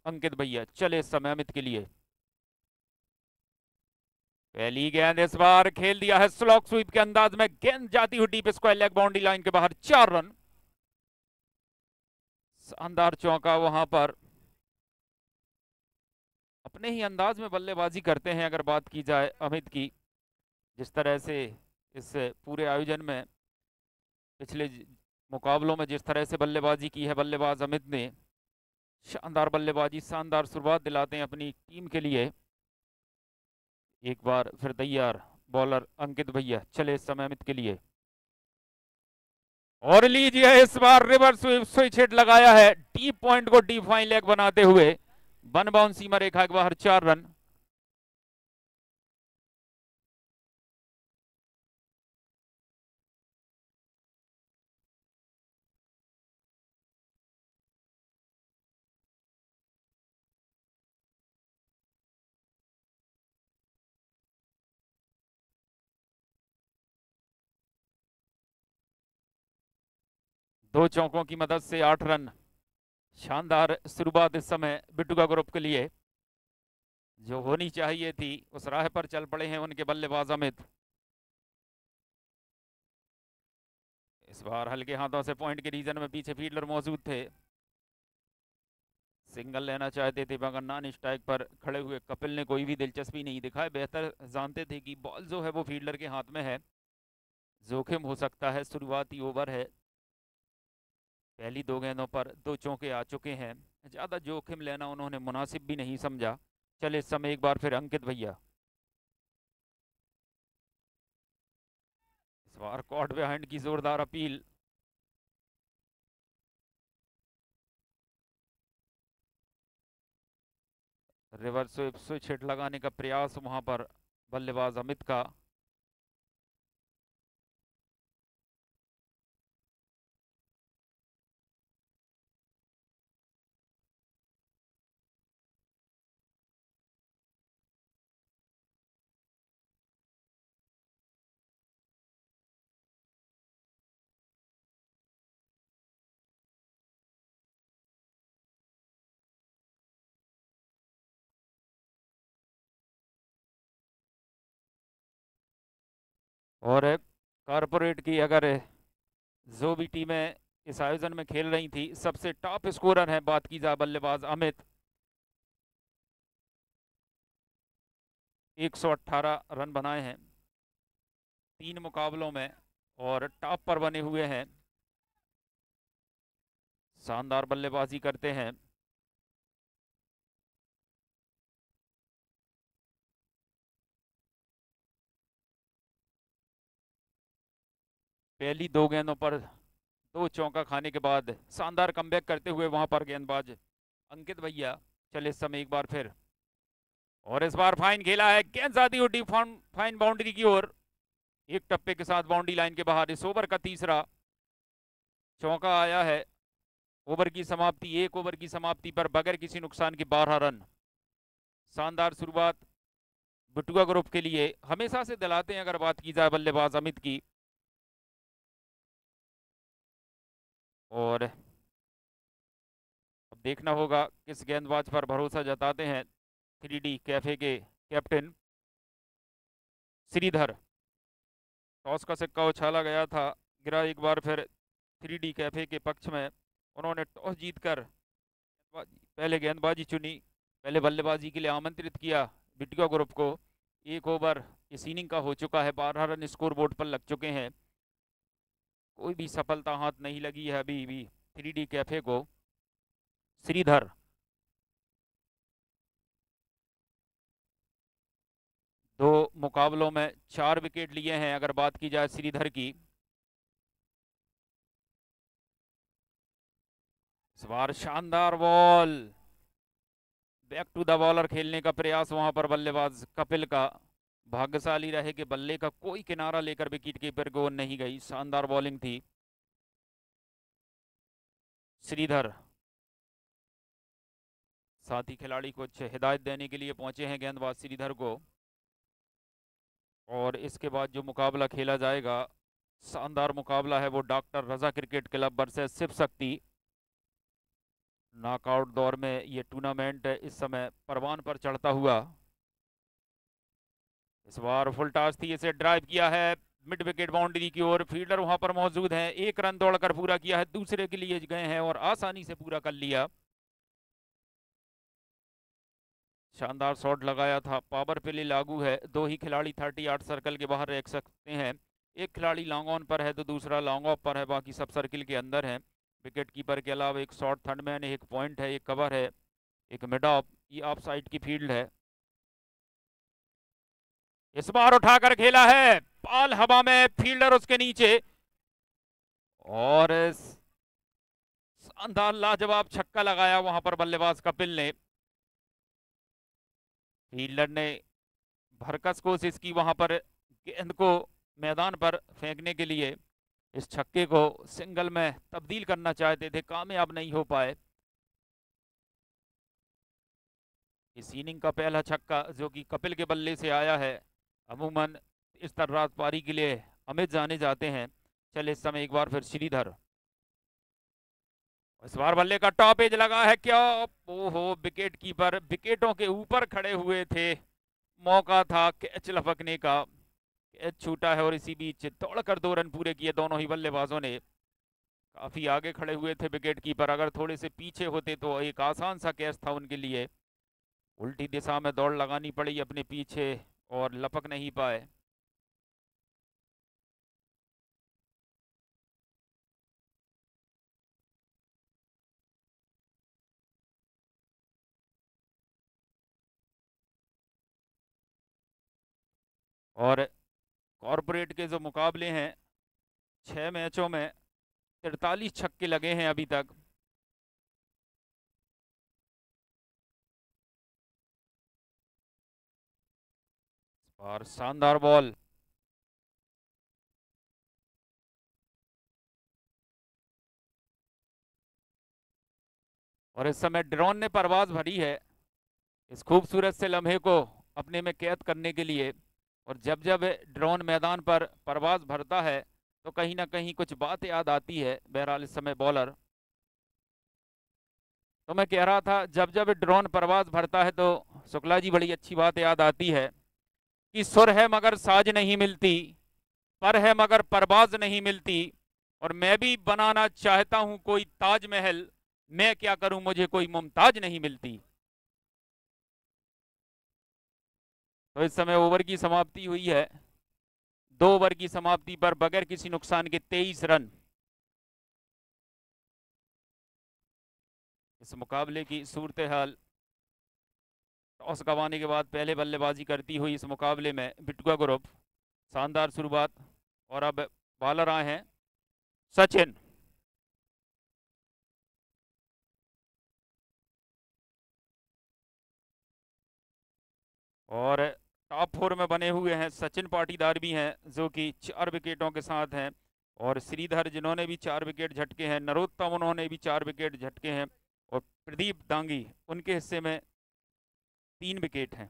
अंकित भैया, चले इस समय अमित के लिए। पहली गेंद इस बार खेल दिया है स्लॉक स्वीप के अंदाज में, गेंद जाती हुई deep square leg boundary line के बाहर, 4 रन। शानदार चौका वहां पर। अपने ही अंदाज में बल्लेबाजी करते हैं अगर बात की जाए अमित की। जिस तरह से इस पूरे आयोजन में पिछले मुकाबलों में जिस तरह से बल्लेबाजी की है बल्लेबाज अमित ने, शानदार बल्लेबाजी, शानदार शुरुआत दिलाते हैं अपनी टीम के लिए। एक बार फिर तैयार बॉलर अंकित भैया, चले इस समय अमित के लिए। और लीजिए इस बार रिवर्स स्विच हिट लगाया है, डीप पॉइंट को डीप फाइन लेग बनाते हुए, वन बाउंड सीमा रेखा के बाहर, 4 रन। दो चौकों की मदद से 8 रन। शानदार शुरुआत इस समय बिट्टूगा ग्रुप के लिए। जो होनी चाहिए थी उस राह पर चल पड़े हैं उनके बल्लेबाज अमित। इस बार हल्के हाथों से पॉइंट के रीजन में पीछे फील्डर मौजूद थे, सिंगल लेना चाहते थे, मगर नॉन स्ट्राइक पर खड़े हुए कपिल ने कोई भी दिलचस्पी नहीं दिखाई। बेहतर जानते थे कि बॉल जो है वो फील्डर के हाथ में है, जोखिम हो सकता है, शुरुआती ओवर है। पहली दो गेंदों पर दो चौके आ चुके हैं, ज़्यादा जोखिम लेना उन्होंने मुनासिब भी नहीं समझा। चले इस समय एक बार फिर अंकित भैया। इस बार कॉट बिहाइंड की जोरदार अपील। रिवर्स स्विच हिट लगाने का प्रयास वहां पर बल्लेबाज अमित का। और कारपोरेट की अगर जो भी टीमें इस आयोजन में खेल रही थी, सबसे टॉप स्कोरर है बात की जाए बल्लेबाज अमित, 118 रन बनाए हैं 3 मुकाबलों में और टॉप पर बने हुए हैं। शानदार बल्लेबाजी करते हैं। पहली दो गेंदों पर दो चौका खाने के बाद शानदार कमबैक करते हुए वहां पर गेंदबाज अंकित भैया, चले इस समय एक बार फिर। और इस बार फाइन खेला है, गेंद जाती हुई डीप फाइन बाउंड्री की ओर, एक टप्पे के साथ बाउंड्री लाइन के बाहर। इस ओवर का तीसरा चौका आया है। ओवर की समाप्ति, एक ओवर की समाप्ति पर बगैर किसी नुकसान के 12 रन। शानदार शुरुआत बिटुआ ग्रुप के लिए, हमेशा से दिलाते हैं अगर बात की जाए बल्लेबाज अमित की। और अब देखना होगा किस गेंदबाज पर भरोसा जताते हैं 3D कैफे के कैप्टन श्रीधर। टॉस का सिक्का उछाला गया था, गिरा एक बार फिर 3D कैफे के पक्ष में। उन्होंने टॉस जीतकर पहले गेंदबाजी चुनी, पहले बल्लेबाजी के लिए आमंत्रित किया बिटिया ग्रुप को। एक ओवर इस इनिंग का हो चुका है, 12 रन स्कोर बोर्ड पर लग चुके हैं। कोई भी सफलता हाथ नहीं लगी है अभी भी 3D कैफे को। श्रीधर, दो मुकाबलों में 4 विकेट लिए हैं अगर बात की जाए श्रीधर की। इस बार शानदार ball, back to the bowler खेलने का प्रयास वहां पर बल्लेबाज कपिल का। भाग्यशाली रहे कि बल्ले का कोई किनारा लेकर विकेट कीपर को नहीं गई, शानदार बॉलिंग थी। श्रीधर साथी खिलाड़ी को हिदायत देने के लिए पहुंचे हैं गेंदबाज श्रीधर को। और इसके बाद जो मुकाबला खेला जाएगा, शानदार मुकाबला है, वो डॉक्टर रजा cricket club versus Shiv Shakti. Knockout दौर में ये टूर्नामेंट इस समय परवान पर चढ़ता हुआ। इस बार फुल टॉस थी, इसे ड्राइव किया है मिड विकेट बाउंड्री की ओर। फील्डर वहां पर मौजूद हैं, एक रन दौड़कर पूरा किया है, दूसरे के लिए गए हैं और आसानी से पूरा कर लिया। शानदार शॉट लगाया था, पावर प्ले लागू है, दो ही खिलाड़ी 38 सर्कल के बाहर रह सकते हैं। एक खिलाड़ी लॉन्ग ऑन पर है तो दूसरा लॉन्ग ऑफ पर है, बाकी सब सर्किल के अंदर है। विकेट कीपर के अलावा एक शॉर्ट थर्डमैन, एक पॉइंट है, एक कवर है, एक मिड ऑफ। ये ऑफ साइड की फील्ड है। इस बार उठाकर खेला है, बॉल हवा में, फील्डर उसके नीचे और शानदार लाजवाब छक्का लगाया वहां पर बल्लेबाज कपिल ने। फील्डर ने भरकस कोशिश की वहां पर गेंद को मैदान पर फेंकने के लिए, इस छक्के को सिंगल में तब्दील करना चाहते थे, कामयाब नहीं हो पाए। इस इनिंग का पहला छक्का जो कि कपिल के बल्ले से आया है। अमूमन इस तरह पारी के लिए अमित जाने जाते हैं। चल इस समय एक बार फिर श्रीधर, इस बार बल्ले का टॉप एज लगा है क्या? ओहो, विकेट कीपर विकेटों के ऊपर खड़े हुए थे, मौका था कैच लपकने का, कैच छूटा है और इसी बीच दौड़कर 2 रन पूरे किए दोनों ही बल्लेबाजों ने। काफी आगे खड़े हुए थे विकेट कीपर, अगर थोड़े से पीछे होते तो एक आसान सा कैच था उनके लिए। उल्टी दिशा में दौड़ लगानी पड़ी अपने पीछे और लपक नहीं पाए। और कॉरपोरेट के जो मुकाबले हैं, 6 मैचों में 43 छक्के लगे हैं अभी तक। और शानदार बॉल, और इस समय ड्रोन ने परवाज भरी है इस खूबसूरत से लम्हे को अपने में कैद करने के लिए। और जब जब ड्रोन मैदान पर परवाज भरता है तो कहीं ना कहीं कुछ बात याद आती है। बहरहाल इस समय बॉलर, तो मैं कह रहा था जब जब ड्रोन परवाज भरता है तो शुक्ला जी बड़ी अच्छी बात याद आती है कि सुर है मगर साज नहीं मिलती, पर है मगर परवाज नहीं मिलती, और मैं भी बनाना चाहता हूं कोई ताजमहल, मैं क्या करूं मुझे कोई मुमताज नहीं मिलती। तो इस समय ओवर की समाप्ति हुई है, 2 ओवर की समाप्ति पर बगैर किसी नुकसान के 23 रन। इस मुकाबले की सूरत हाल, टॉस गंवाने के बाद पहले बल्लेबाजी करती हुई इस मुकाबले में बिटुआ ग्रुप, शानदार शुरुआत। और अब बॉलर आए हैं सचिन, और टॉप 4 में बने हुए हैं सचिन पाटीदार भी हैं जो कि 4 विकेटों के साथ हैं, और श्रीधर जिन्होंने भी 4 विकेट झटके हैं, नरोत्तम उन्होंने भी 4 विकेट झटके हैं, और प्रदीप दांगी उनके हिस्से में 3 विकेट हैं।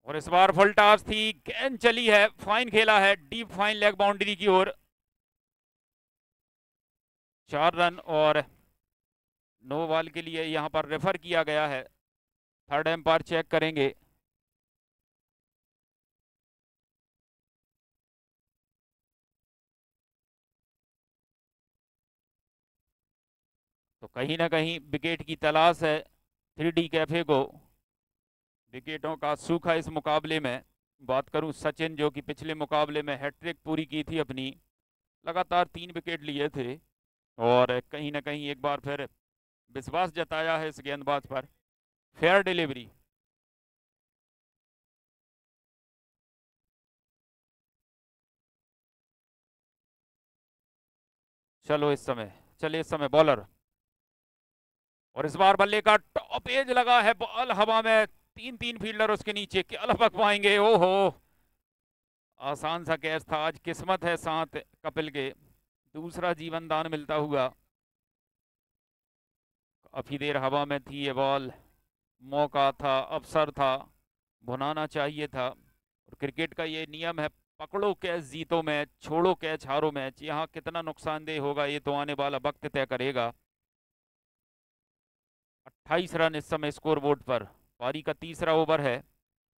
और इस बार फुल टॉस थी, गेंद चली है, फाइन खेला है, डीप फाइन लेग बाउंड्री की ओर। 4 रन और नो बॉल के लिए यहां पर रेफर किया गया है। थर्ड एम्पायर चेक करेंगे। तो कहीं ना कहीं विकेट की तलाश है 3D कैफे को। विकेटों का सूखा इस मुकाबले में। बात करूं सचिन जो कि पिछले मुकाबले में हैट्रिक पूरी की थी अपनी, लगातार 3 विकेट लिए थे, और कहीं ना कहीं एक बार फिर विश्वास जताया है इस गेंदबाज पर। फेयर डिलीवरी, चलो इस समय, चले इस समय बॉलर, और इस बार बल्ले का टॉप एज लगा है, बॉल हवा में, 3 फील्डर उसके नीचे, क्या लपक पाएंगे? ओहो, आसान सा कैच था, आज किस्मत है साथ कपिल के, दूसरा जीवन दान मिलता हुआ। काफी देर हवा में थी ये बॉल, मौका था, अवसर था, भुनाना चाहिए था। और क्रिकेट का ये नियम है, पकड़ो कैच जीतो मैच, छोड़ो कैच हारो मैच। यहाँ कितना नुकसानदेह होगा ये तो आने वाला वक्त तय करेगा। 28 रन इस समय स्कोर बोर्ड पर। पारी का तीसरा ओवर है।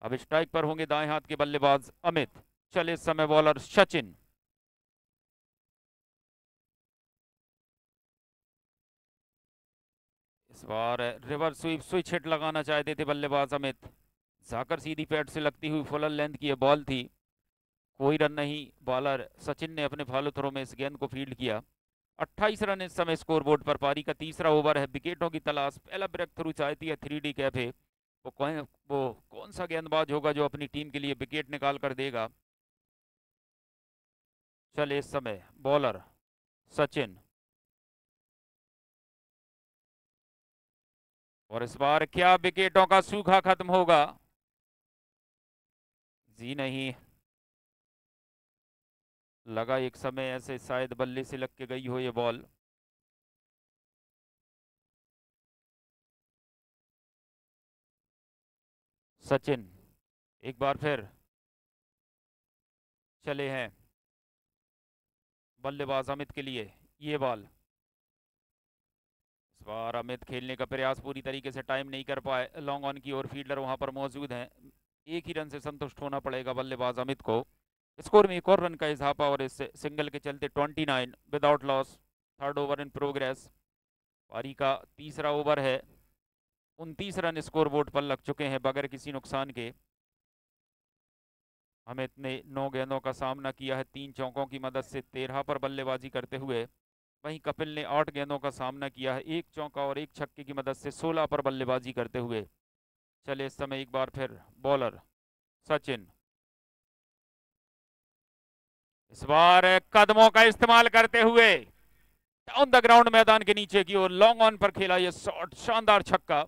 अब स्ट्राइक पर होंगे दाएं हाथ के बल्लेबाज अमित। चले इस समय बॉलर सचिन। इस बार रिवर्स स्वीप स्विच हिट लगाना चाहते थे बल्लेबाज अमित। जाकर सीधी पैड से लगती हुई फुल लेंथ की यह बॉल थी। कोई रन नहीं। बॉलर सचिन ने अपने फॉलो थ्रो में इस गेंद को फील्ड किया। 28 रन इस समय स्कोरबोर्ड पर। पारी का तीसरा ओवर है। विकेटों की तलाश, पहला ब्रेक थ्रू चाहती है 3D कैफे। वो कौन सा गेंदबाज होगा जो अपनी टीम के लिए विकेट निकाल कर देगा। चले इस समय बॉलर सचिन। और इस बार क्या विकेटों का सूखा खत्म होगा? जी नहीं। लगा एक समय ऐसे शायद बल्ले से लग के गई हो ये बॉल। सचिन एक बार फिर चले हैं बल्लेबाज अमित के लिए। ये बॉल इस बार अमित खेलने का प्रयास पूरी तरीके से टाइम नहीं कर पाए। लॉन्ग ऑन की ओर फील्डर वहां पर मौजूद हैं। एक ही रन से संतुष्ट होना पड़ेगा बल्लेबाज अमित को। स्कोर में एक और रन का इजाफा और इस सिंगल के चलते 29 without loss. Third over in progress. पारी का तीसरा ओवर है। 29 रन स्कोर बोर्ड पर लग चुके हैं बगैर किसी नुकसान के। अमित ने 9 गेंदों का सामना किया है 3 चौकों की मदद से 13 पर बल्लेबाजी करते हुए। वहीं कपिल ने 8 गेंदों का सामना किया है 1 चौका और 1 छक्के की मदद से 16 पर बल्लेबाजी करते हुए। चले इस समय एक बार फिर बॉलर सचिन। इस बार कदमों का इस्तेमाल करते हुए डाउन द ग्राउंड मैदान के नीचे की ओर लॉन्ग ऑन पर खेला यह शॉट, शानदार छक्का।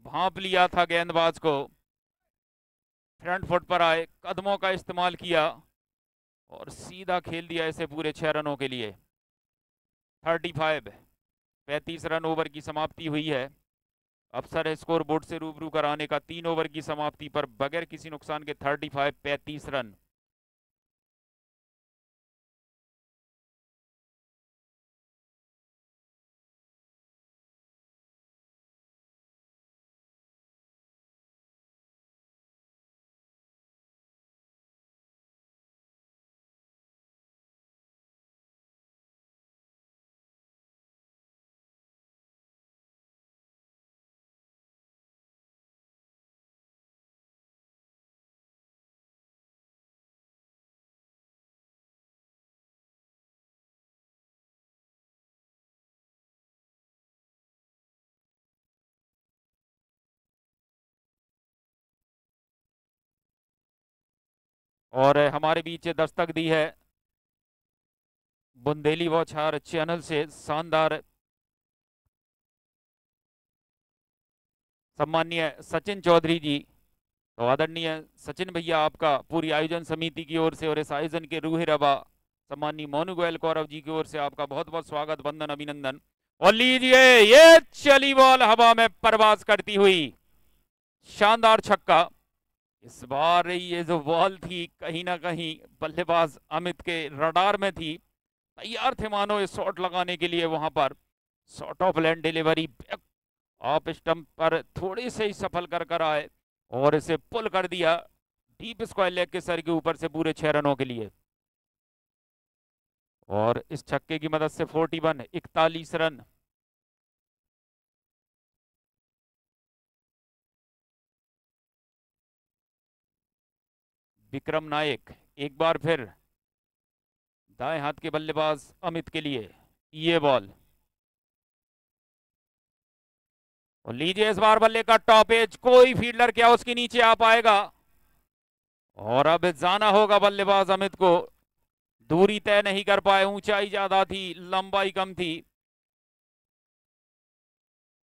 भांप लिया था गेंदबाज को। फ्रंट फुट पर आए, कदमों का इस्तेमाल किया और सीधा खेल दिया इसे पूरे 6 रनों के लिए। 35 35 रन ओवर की समाप्ति हुई है। अफसर है स्कोर बोर्ड से रूबरू कराने का 3 ओवर की समाप्ति पर बगैर किसी नुकसान के 35 रन। और हमारे बीच दस्तक दी है बुंदेली वॉचहार चैनल से शानदार सम्मानीय सचिन चौधरी जी। तो आदरणीय सचिन भैया, आपका पूरी आयोजन समिति की ओर से और इस आयोजन के रूह रबा सम्मानीय मोनू गोयल कौरव जी की ओर से आपका बहुत बहुत स्वागत, वंदन, अभिनंदन। और लीजिए ये चली बॉल हवा में परवाज करती हुई, शानदार छक्का। इस बार ये जो बॉल थी कहीं ना कहीं बल्लेबाज अमित के रडार में थी। तैयार थे मानो इस शॉट लगाने के लिए वहां पर। Short of land delivery off stump पर थोड़ी से ही सफल कर कर आए और इसे पुल कर दिया डीप स्क्वायर लेग के सर के ऊपर से पूरे 6 रनों के लिए। और इस छक्के की मदद से 41 रन। विक्रम नायक एक बार फिर दाएं हाथ के बल्लेबाज अमित के लिए। ये बॉल और लीजिए इस बार बल्ले का टॉप एज, कोई फील्डर क्या उसके नीचे आ पाएगा। और अब जाना होगा बल्लेबाज अमित को। दूरी तय नहीं कर पाए, ऊंचाई ज्यादा थी, लंबाई कम थी।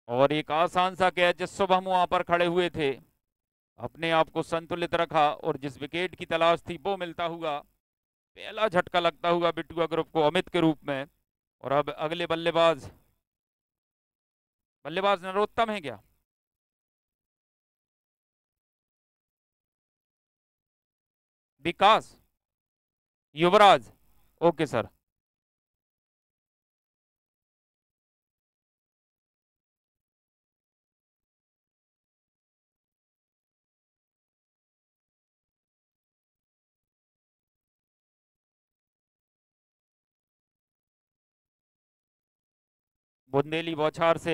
और एक आसान सा कैच जिस सुबह हम वहां पर खड़े हुए थे, अपने आप को संतुलित रखा और जिस विकेट की तलाश थी वो मिलता हुआ। पहला झटका लगता हुआ बिटुआ ग्रुप को अमित के रूप में। और अब अगले बल्लेबाज, बल्लेबाज नरोत्तम है क्या? विकास, युवराज, ओके सर। बुंदेली बौछार से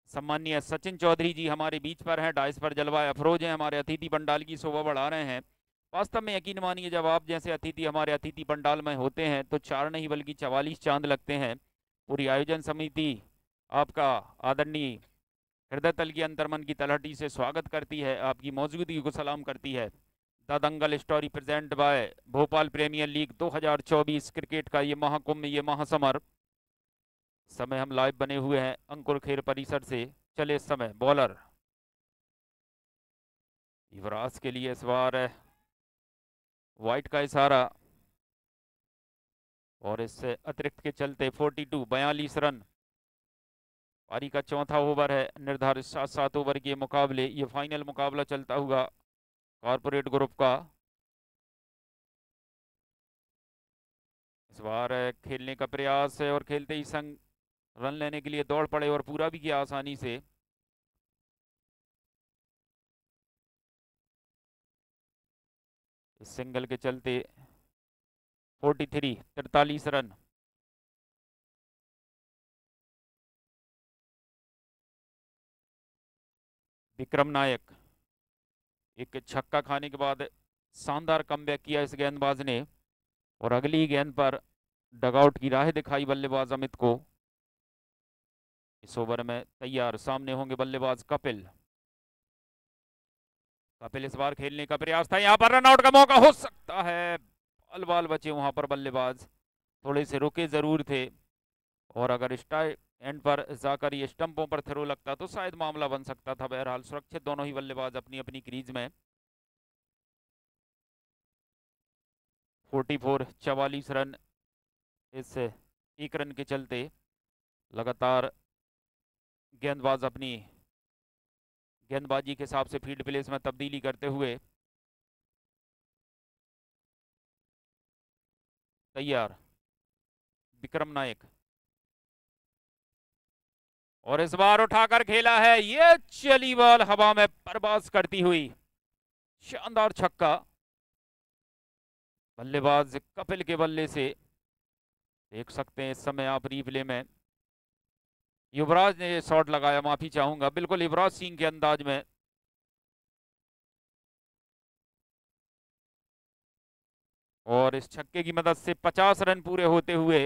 सम्मानीय सचिन चौधरी जी हमारे बीच पर हैं, डाइस पर जलवा अफरोज हैं, हमारे अतिथि पंडाल की शोभा बढ़ा रहे हैं। वास्तव में यकीन मानिए, जब आप जैसे अतिथि हमारे अतिथि पंडाल में होते हैं तो चार नहीं बल्कि 44 चांद लगते हैं। पूरी आयोजन समिति आपका आदरणीय हृदय तल की अंतर्मन की तलहटी से स्वागत करती है, आपकी मौजूदगी को सलाम करती है। The Dangal story present by Bhopal premier league 2024 cricket का ये महाकुंभ, ये महासमर। समय हम लाइव बने हुए हैं अंकुर खेल परिसर से। चले इस समय बॉलर युवराज के लिए इस बार वाइट का इशारा, और इससे अतिरिक्त के चलते 42 रन। पारी का चौथा ओवर है, निर्धारित 7 ओवर के मुकाबले ये फाइनल मुकाबला चलता हुआ कॉर्पोरेट ग्रुप का। इस बार खेलने का प्रयास है और खेलते ही संग रन लेने के लिए दौड़ पड़े और पूरा भी किया आसानी से। इस सिंगल के चलते 43 रन। विक्रम नायक, एक छक्का खाने के बाद शानदार कमबैक किया इस गेंदबाज ने, और अगली गेंद पर डगआउट की राह दिखाई बल्लेबाज अमित को। इस ओवर में तैयार, सामने होंगे बल्लेबाज कपिल। कपिल इस बार खेलने का प्रयास था, यहाँ पर रनआउट का मौका हो सकता है, बाल बाल बचे वहां पर बल्लेबाज, थोड़े से रुके जरूर थे, और अगर स्ट्राइक एंड पर जाकर ये स्टंपों पर थ्रो लगता तो शायद मामला बन सकता था। बहरहाल सुरक्षित दोनों ही बल्लेबाज अपनी अपनी क्रीज में। 44 रन इस एक रन के चलते लगातार गेंदबाज अपनी गेंदबाजी के हिसाब से फील्ड प्लेस में तब्दीली करते हुए तैयार। विक्रम नायक, और इस बार उठाकर खेला है, ये चली बॉल हवा में परवाज करती हुई, शानदार छक्का बल्लेबाज कपिल के बल्ले से। देख सकते हैं इस समय आप रिप्ले में, युवराज ने ये शॉट लगाया, माफी चाहूंगा, बिल्कुल युवराज सिंह के अंदाज में। और इस छक्के की मदद से 50 रन पूरे होते हुए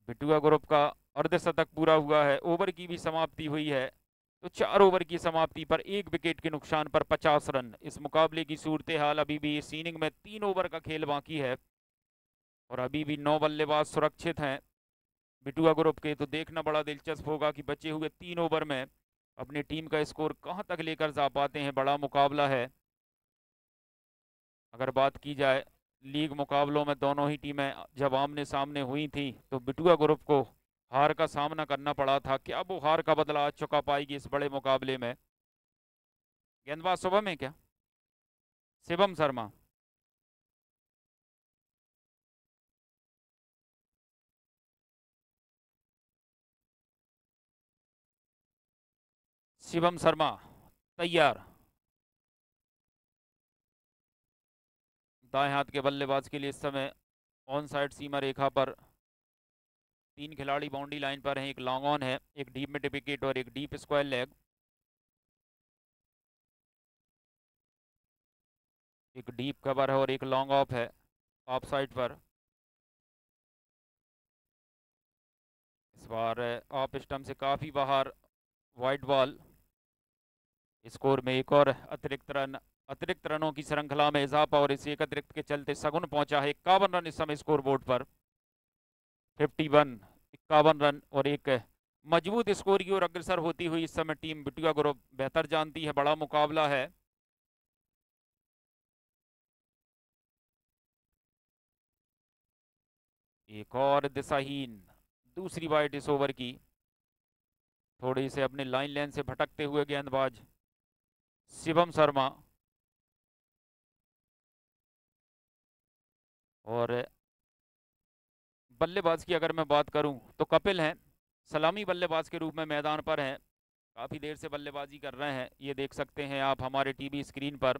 बिटुआ ग्रुप का अर्धशतक पूरा हुआ है। ओवर की भी समाप्ति हुई है, तो 4 ओवर की समाप्ति पर 1 विकेट के नुकसान पर 50 रन। इस मुकाबले की सूरत हाल अभी भी इस इनिंग में 3 ओवर का खेल बाकी है, और अभी भी 9 बल्लेबाज सुरक्षित हैं बिटुआ ग्रुप के। तो देखना बड़ा दिलचस्प होगा कि बचे हुए 3 ओवर में अपनी टीम का स्कोर कहां तक लेकर जा पाते हैं। बड़ा मुकाबला है। अगर बात की जाए लीग मुकाबलों में, दोनों ही टीमें जब आमने सामने हुई थी तो बिटुआ ग्रुप को हार का सामना करना पड़ा था। क्या वो हार का बदला आज चुका पाएगी इस बड़े मुकाबले में? गेंदबाज शुभम है क्या? शिवम शर्मा, शिवम शर्मा तैयार। दाएं हाथ के बल्लेबाज के लिए इस समय ऑन साइड सीमा रेखा पर 3 खिलाड़ी बाउंड्री लाइन पर हैं। एक लॉन्ग ऑन है, एक डीप मिड विकेट और एक डीप स्क्वायर लेग। एक डीप कवर है और एक लॉन्ग ऑफ है ऑफ साइड पर। इस बार ऑफ स्टंप से काफी बाहर, वाइड बॉल। स्कोर में एक और अतिरिक्त रनों की श्रृंखला में इजाफा, और इस एक अतिरिक्त के चलते सगुन पहुंचा है 51 रन इस समय स्कोर बोर्ड पर। 51 रन और एक मजबूत स्कोर की ओर अग्रसर होती हुई इस समय टीम बिटुआ ग्रुप बेहतर जानती है। बड़ा मुकाबला है। एक और दिशाहीन दूसरी वाइड इस ओवर की। थोड़ी से अपने लाइन लेन से भटकते हुए गेंदबाज शिवम शर्मा और बल्लेबाज की अगर मैं बात करूं तो कपिल हैं, सलामी बल्लेबाज के रूप में मैदान पर हैं। काफ़ी देर से बल्लेबाजी कर रहे हैं, ये देख सकते हैं आप हमारे टीवी स्क्रीन पर।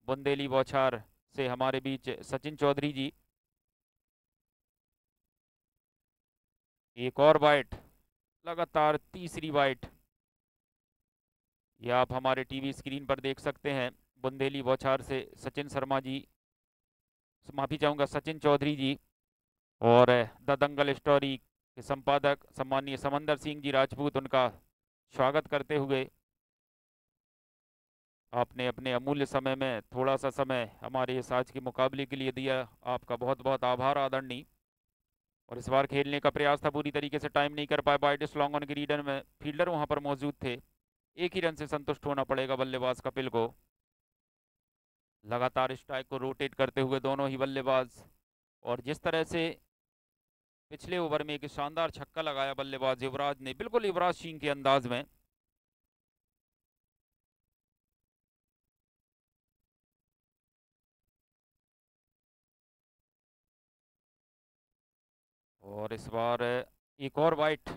बुंदेली बौछार से हमारे बीच सचिन चौधरी जी। एक और वाइट, लगातार तीसरी वाइट, ये आप हमारे टीवी स्क्रीन पर देख सकते हैं। बुंदेली बौछार से सचिन शर्मा जी, माफ़ी चाहूँगा सचिन चौधरी जी। और द दंगल स्टोरी के संपादक सम्मानीय समंदर सिंह जी राजपूत, उनका स्वागत करते हुए आपने अपने अमूल्य समय में थोड़ा सा समय हमारे इस आज के मुकाबले के लिए दिया, आपका बहुत बहुत आभार आदरणीय। और इस बार खेलने का प्रयास था, पूरी तरीके से टाइम नहीं कर पाए। बाइट इस लॉन्ग ऑन के रीडर में फील्डर वहां पर मौजूद थे, एक ही रन से संतुष्ट होना पड़ेगा बल्लेबाज कपिल को। लगातार स्ट्राइक को रोटेट करते हुए दोनों ही बल्लेबाज, और जिस तरह से पिछले ओवर में एक शानदार छक्का लगाया बल्लेबाज युवराज ने, बिल्कुल युवराज सिंह के अंदाज में। और इस बार एक और वाइट,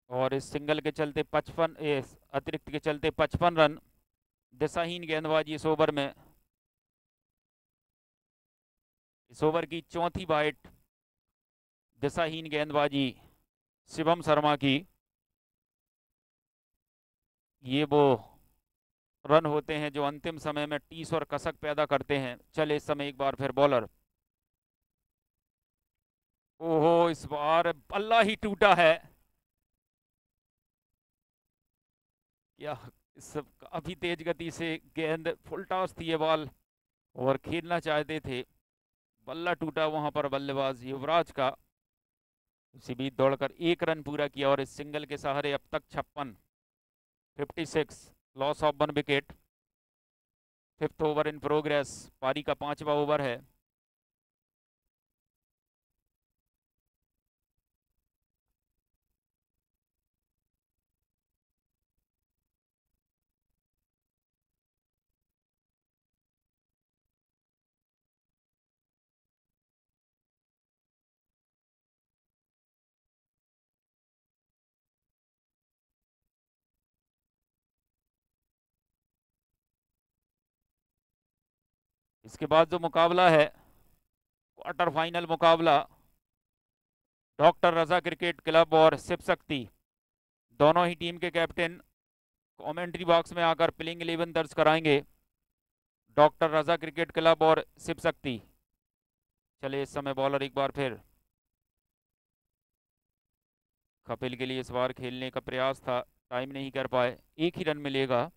और इस सिंगल के चलते 55, इस अतिरिक्त के चलते 55 रन। दिशाहीन गेंदबाजी इस ओवर में, इस ओवर की चौथी वाइट, दिशाहीन गेंदबाजी शिवम शर्मा की। ये वो रन होते हैं जो अंतिम समय में टीस और कसक पैदा करते हैं। चले इस समय एक बार फिर बॉलर, ओहो इस बार बल्ला ही टूटा है क्या। इस काफी तेज गति से गेंद, फुल टॉस थी ये बॉल, और खेलना चाहते थे, बल्ला टूटा वहां पर बल्लेबाज युवराज का। उसी बीच दौड़कर एक रन पूरा किया, और इस सिंगल के सहारे अब तक 56, loss of 1 wicket. Fifth over in progress, पारी का 5वां ओवर है। इसके बाद जो मुकाबला है, क्वार्टर फाइनल मुकाबला, डॉक्टर रजा क्रिकेट क्लब और शिव शक्ति, दोनों ही टीम के कैप्टन कमेंट्री बॉक्स में आकर प्लेइंग 11 दर्ज कराएंगे। डॉक्टर रजा क्रिकेट क्लब और शिव शक्ति। चले इस समय बॉलर एक बार फिर कपिल के लिए इस बार खेलने का प्रयास था, टाइम नहीं कर पाए, एक ही रन मिलेगा।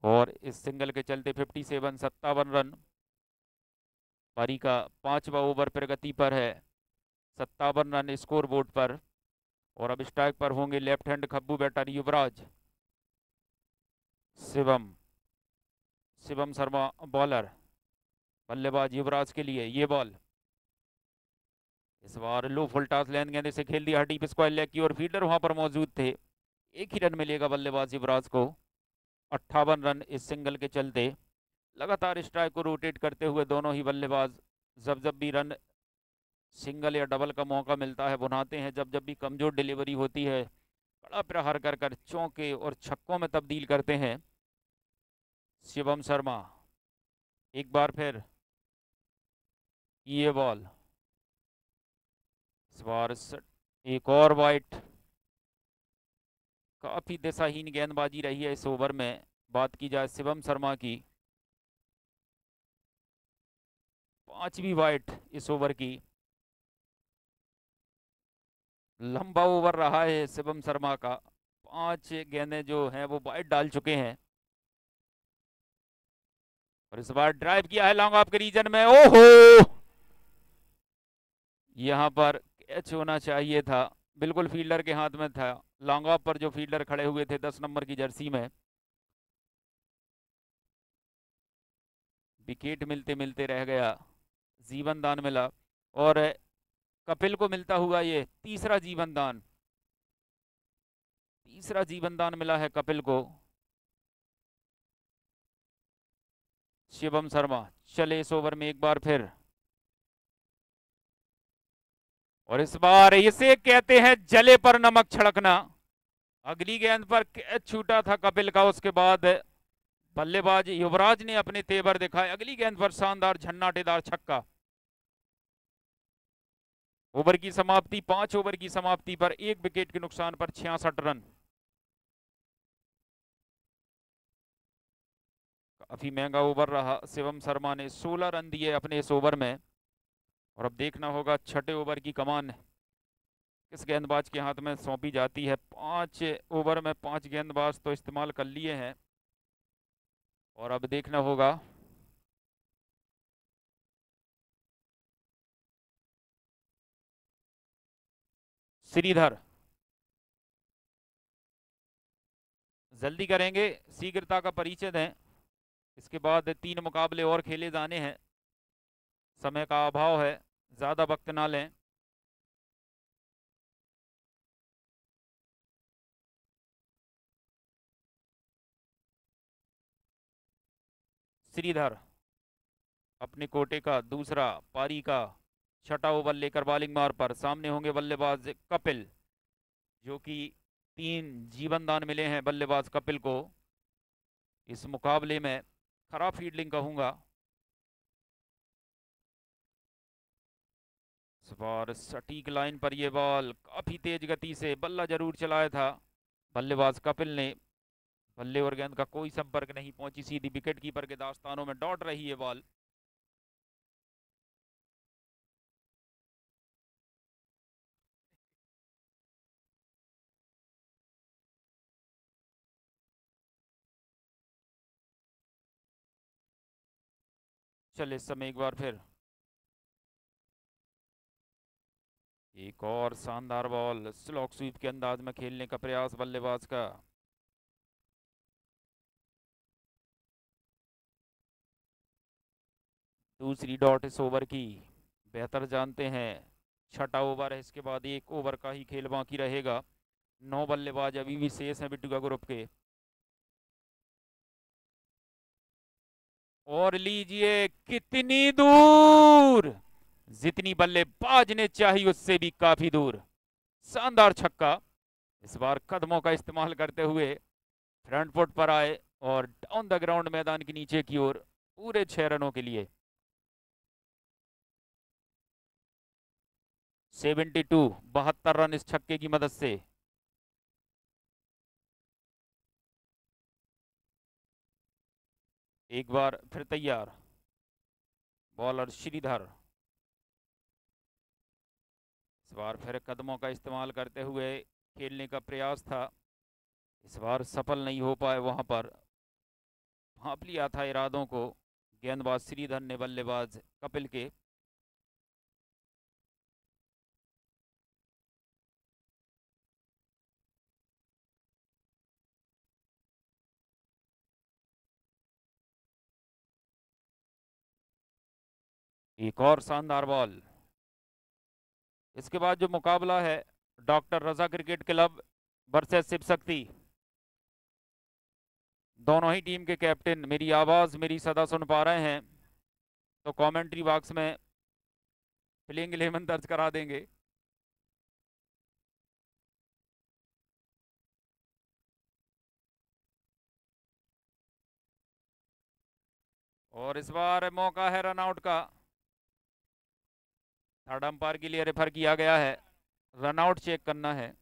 और इस सिंगल के चलते 57 रन, पारी का 5वां ओवर प्रगति पर है, 57 रन स्कोर बोर्ड पर। और अब स्ट्राइक पर होंगे लेफ्ट हैंड खब्बू बैटर युवराज। शिवम, शिवम शर्मा बॉलर, बल्लेबाज युवराज के लिए ये बॉल। इस बार लो फुल टॉस लेंथ गेंद से खेल दिया डीप स्क्वायर लेग की, और फील्डर वहां पर मौजूद थे, एक ही रन मिलेगा बल्लेबाज युवराज को। 58 रन इस सिंगल के चलते। लगातार स्ट्राइक को रोटेट करते हुए दोनों ही बल्लेबाज, जब जब भी रन सिंगल या डबल का मौका मिलता है बनाते हैं, जब जब भी कमजोर डिलीवरी होती है कड़ा प्रहार कर कर चौके और छक्कों में तब्दील करते हैं। शिवम शर्मा एक बार फिर ये बॉल, इस बार एक और वाइट। काफी दिशाहीन गेंदबाजी रही है इस ओवर में। बात की जाए शिवम शर्मा की, 5वीं वाइट इस ओवर की। लंबा ओवर रहा है शिवम शर्मा का, 5 गेंदें जो हैं वो वाइट डाल चुके हैं। और इस बार ड्राइव किया है लॉन्ग ऑफ के रीजन में, ओहो यहां पर कैच होना चाहिए था, बिल्कुल फील्डर के हाथ में था। लॉन्ग ऑफ पर जो फील्डर खड़े हुए थे 10 नंबर की जर्सी में, विकेट मिलते मिलते रह गया, जीवन दान मिला। और कपिल को मिलता हुआ ये तीसरा जीवन दान, तीसरा जीवन दान मिला है कपिल को। शिवम शर्मा चले इस ओवर में एक बार फिर, और इस बार इसे कहते हैं जले पर नमक छिड़कना। अगली गेंद पर कैच छूटा था कपिल का, उसके बाद बल्लेबाज युवराज ने अपने तेवर दिखाए। अगली गेंद पर शानदार झन्नाटेदार छक्का। ओवर की समाप्ति 5 ओवर की समाप्ति पर 1 विकेट के नुकसान पर 66 रन। काफी महंगा ओवर रहा। शिवम शर्मा ने 16 रन दिए अपने इस ओवर में, और अब देखना होगा छठे ओवर की कमान किस गेंदबाज के हाथ में सौंपी जाती है। 5 ओवर में 5 गेंदबाज तो इस्तेमाल कर लिए हैं, और अब देखना होगा श्रीधर जल्दी करेंगे, शीघ्रता का परिचय दें। इसके बाद 3 मुकाबले और खेले जाने हैं, समय का अभाव है, ज्यादा वक्त ना लें। श्रीधर अपने कोटे का दूसरा पारी का छठा ओवर लेकर बॉलिंग मार पर सामने होंगे बल्लेबाज कपिल, जो कि 3 जीवन दान मिले हैं बल्लेबाज कपिल को इस मुकाबले में। खराब फील्डिंग कहूंगा। इस बार सटीक लाइन पर यह बॉल काफी तेज गति से बल्ला जरूर चलाया था बल्लेबाज कपिल ने। बल्ले और गेंद का कोई संपर्क नहीं पहुंची, सीधी विकेट कीपर के दास्तानों में दौड़ रही है बॉल। चल इस समय एक बार फिर एक और शानदार बॉल, स्लॉक स्वीप के अंदाज में खेलने का प्रयास बल्लेबाज का। दूसरी डॉट इस ओवर की बेहतर जानते हैं। छठा ओवर है, इसके बाद 1 ओवर का ही खेल बाकी रहेगा। 9 बल्लेबाज अभी भी शेष हैं बिट्टू का ग्रुप के। और लीजिए कितनी दूर, जितनी बल्लेबाज ने चाही उससे भी काफी दूर। शानदार छक्का। इस बार कदमों का इस्तेमाल करते हुए फ्रंट फुट पर आए और डाउन द ग्राउंड मैदान के नीचे की ओर पूरे 6 रनों के लिए। 72 72 रन इस छक्के की मदद से। एक बार फिर तैयार बॉलर श्रीधर। इस बार फिर कदमों का इस्तेमाल करते हुए खेलने का प्रयास था, इस बार सफल नहीं हो पाए। वहां पर भांप लिया था इरादों को गेंदबाज श्रीधर ने बल्लेबाज कपिल के। एक और शानदार बॉल। इसके बाद जो मुकाबला है डॉक्टर रजा cricket club versus Shiv Shakti, दोनों ही टीम के कैप्टन मेरी आवाज़ मेरी सदा सुन पा रहे हैं तो कमेंट्री बॉक्स में प्लेइंग 11 दर्ज करा देंगे। और इस बार मौका है रनआउट का। थर्ड अंपायर के लिए रेफर किया गया है, रनआउट चेक करना है।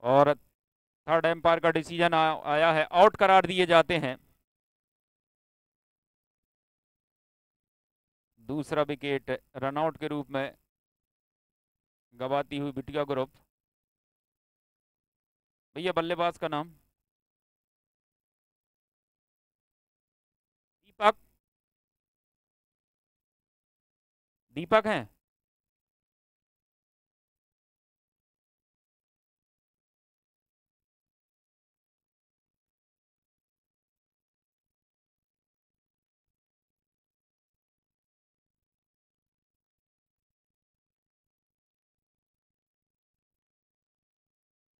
और थर्ड एम्पायर का डिसीजन आया है, आउट करार दिए जाते हैं। दूसरा विकेट रनआउट के रूप में गवाती हुई बिटिया ग्रुप। भैया बल्लेबाज का नाम? दीपक। दीपक हैं?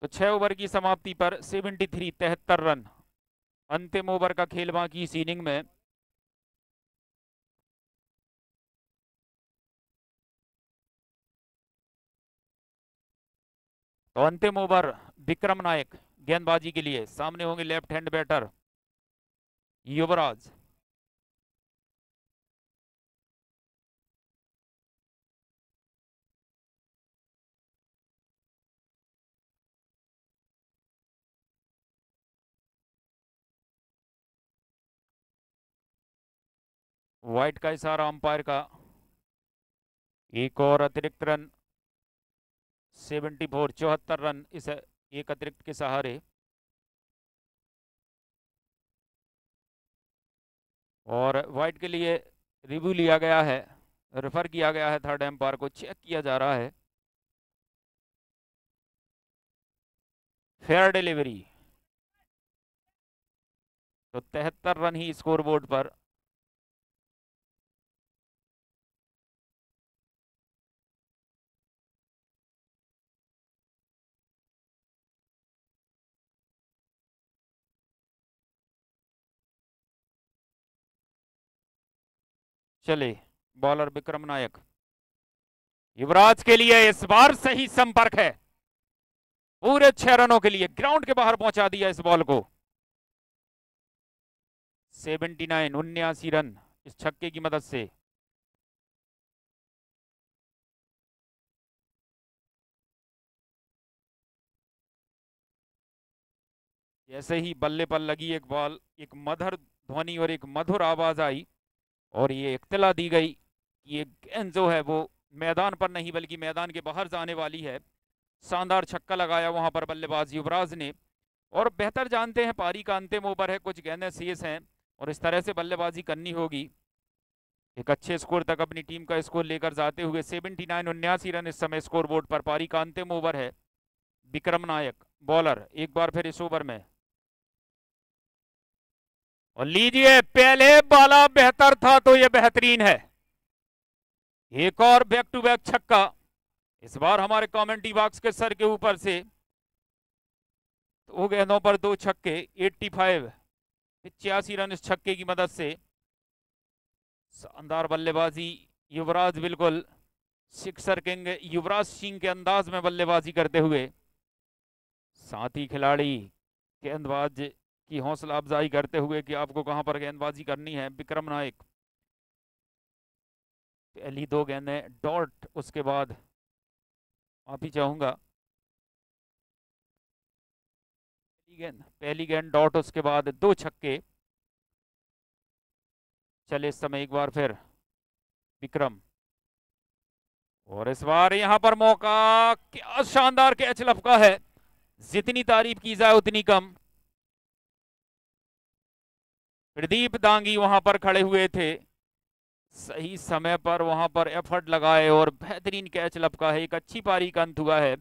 तो 6 ओवर की समाप्ति पर 73 रन। अंतिम ओवर का खेल बाकी इस इनिंग में। तो अंतिम ओवर विक्रम नायक गेंदबाजी के लिए। सामने होंगे लेफ्ट हैंड बैटर युवराज। व्हाइट का इशारा अंपायर का। एक और अतिरिक्त रन। 74 रन इस एक अतिरिक्त के सहारे। और व्हाइट के लिए रिव्यू लिया गया है, रेफर किया गया है, थर्ड एम्पायर को चेक किया जा रहा है। Fair delivery. तो 73 रन ही स्कोरबोर्ड पर। चले बॉलर विक्रम नायक। युवराज के लिए इस बार सही संपर्क है। पूरे 6 रनों के लिए ग्राउंड के बाहर पहुंचा दिया इस बॉल को। 79 रन इस छक्के की मदद से। जैसे ही बल्ले पर लगी एक बॉल, एक मधुर ध्वनि और एक मधुर आवाज आई और ये इत्तला दी गई कि ये गेंद जो है वो मैदान पर नहीं बल्कि मैदान के बाहर जाने वाली है। शानदार छक्का लगाया वहां पर बल्लेबाज युवराज ने। और बेहतर जानते हैं पारी का अंतिम ओवर है, कुछ गेंदें शेष हैं और इस तरह से बल्लेबाजी करनी होगी। एक अच्छे स्कोर तक अपनी टीम का स्कोर लेकर जाते हुए 79 रन इस समय स्कोरबोर्ड पर। पारी का अंतिम ओवर है। विक्रम नायक बॉलर एक बार फिर इस ओवर में। और लीजिए, पहले वाला बेहतर था तो यह बेहतरीन है। एक और बैक टू बैक छक्का। इस बार हमारे कमेंट्री बॉक्स के सर के ऊपर से 2 गेंदों पर 2 छक्के। 85 रन इस छक्के की मदद से। शानदार बल्लेबाजी। युवराज बिल्कुल सिक्सर किंग युवराज सिंह के अंदाज में बल्लेबाजी करते हुए। साथी खिलाड़ी गेंदबाज की हौसला अफजाई करते हुए कि आपको कहां पर गेंदबाजी करनी है। विक्रम नायक पहली 2 गेंदें डॉट, उसके बाद माफी चाहूंगा, पहली गेंद डॉट, उसके बाद 2 छक्के। चले इस समय एक बार फिर विक्रम। और इस बार यहां पर मौका। क्या शानदार कैच लपका है। जितनी तारीफ की जाए उतनी कम। प्रदीप दांगी वहां पर खड़े हुए थे, सही समय पर वहां पर एफर्ट लगाए और बेहतरीन कैच लपका है। एक अच्छी पारी का अंत हुआ है।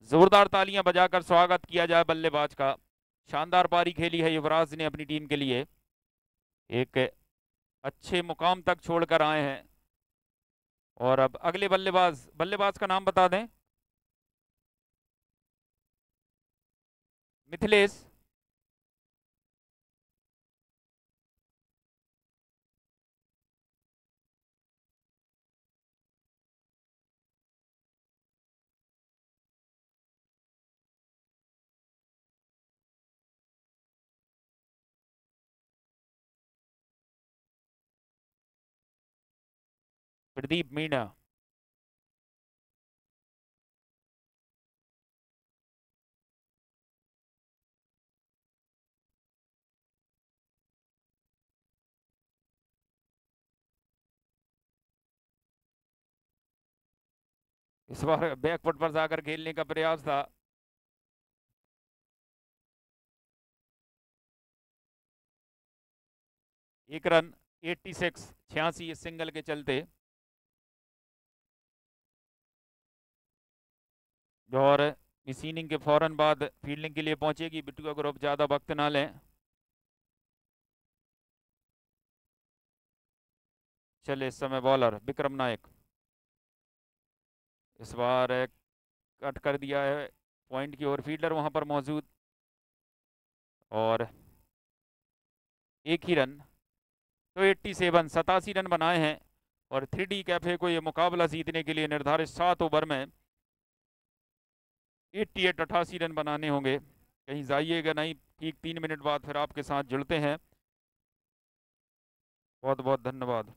जोरदार तालियां बजाकर स्वागत किया जाए बल्लेबाज का। शानदार पारी खेली है युवराज ने अपनी टीम के लिए। एक अच्छे मुकाम तक छोड़कर आए हैं। और अब अगले बल्लेबाज, बल्लेबाज का नाम बता दें? मिथिलेश। प्रदीप मीणा। इस बार बैकफुट पर जाकर खेलने का प्रयास था। एक रन, 86, 86 इस सिंगल के चलते। और इस इनिंग के फौरन बाद फील्डिंग के लिए पहुंचेगी बिट्टू का ग्रुप, ज़्यादा वक्त ना लें। चले इस समय बॉलर विक्रम नायक, इस बार कट कर दिया है पॉइंट की ओर, फील्डर वहां पर मौजूद, और एक ही रन। तो 87, 87 रन बनाए हैं। और 3D कैफे को ये मुकाबला जीतने के लिए निर्धारित 7 ओवर में 88, 88 रन बनाने होंगे। कहीं जाइएगा नहीं, ठीक 3 मिनट बाद फिर आपके साथ जुड़ते हैं। बहुत बहुत धन्यवाद।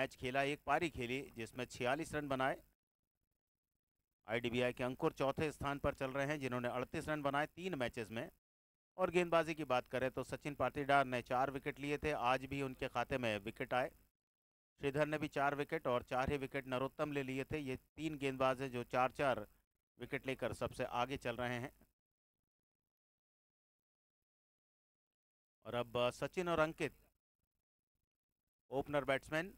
मैच खेला, एक पारी खेली जिसमें 46 रन बनाए। आईडीबीआई के अंकुर चौथे स्थान पर चल रहे हैं जिन्होंने 38 रन बनाए 3 मैचेस में। और गेंदबाजी की बात करें तो सचिन पाटीदार ने 4 विकेट लिए थे, आज भी उनके खाते में विकेट आए। श्रीधर ने भी 4 विकेट और 4 ही विकेट नरोत्तम ले लिए थे। ये 3 गेंदबाज हैं जो 4-4 विकेट लेकर सबसे आगे चल रहे हैं। और अब सचिन और अंकित ओपनर बैट्समैन।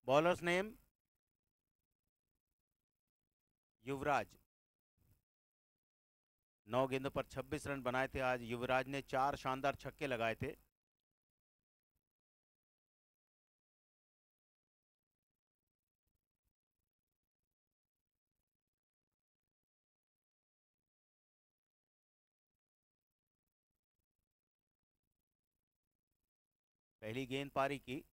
बॉलर्स नेम युवराज। 9 गेंदों पर 26 रन बनाए थे आज युवराज ने, 4 शानदार छक्के लगाए थे। पहली गेंद पारी की,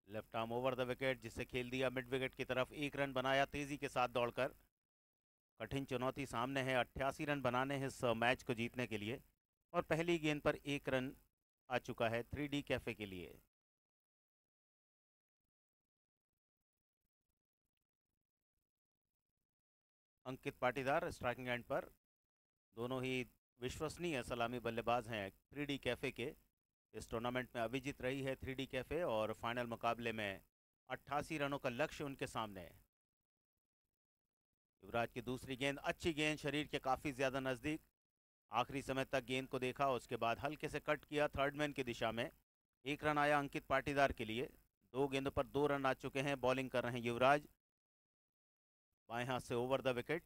left arm over the wicket जिसे खेल दिया मिड विकेट की तरफ। 1 रन बनाया तेजी के साथ दौड़कर। कठिन चुनौती सामने है, 88 रन बनाने हैं इस मैच को जीतने के लिए। और पहली गेंद पर 1 रन आ चुका है 3D कैफे के लिए। अंकित पाटीदार स्ट्राइकिंग एंड पर। दोनों ही विश्वसनीय सलामी बल्लेबाज हैं 3D कैफे के। इस टूर्नामेंट में अविजित रही है 3D कैफे और फाइनल मुकाबले में 88 रनों का लक्ष्य उनके सामने है। युवराज की दूसरी गेंद, अच्छी गेंद, शरीर के काफ़ी ज़्यादा नज़दीक। आखिरी समय तक गेंद को देखा, उसके बाद हल्के से कट किया थर्ड मैन की दिशा में। 1 रन आया अंकित पाटीदार के लिए। 2 गेंदों पर 2 रन आ चुके हैं। बॉलिंग कर रहे हैं युवराज, बाएं हाथ से over the wicket.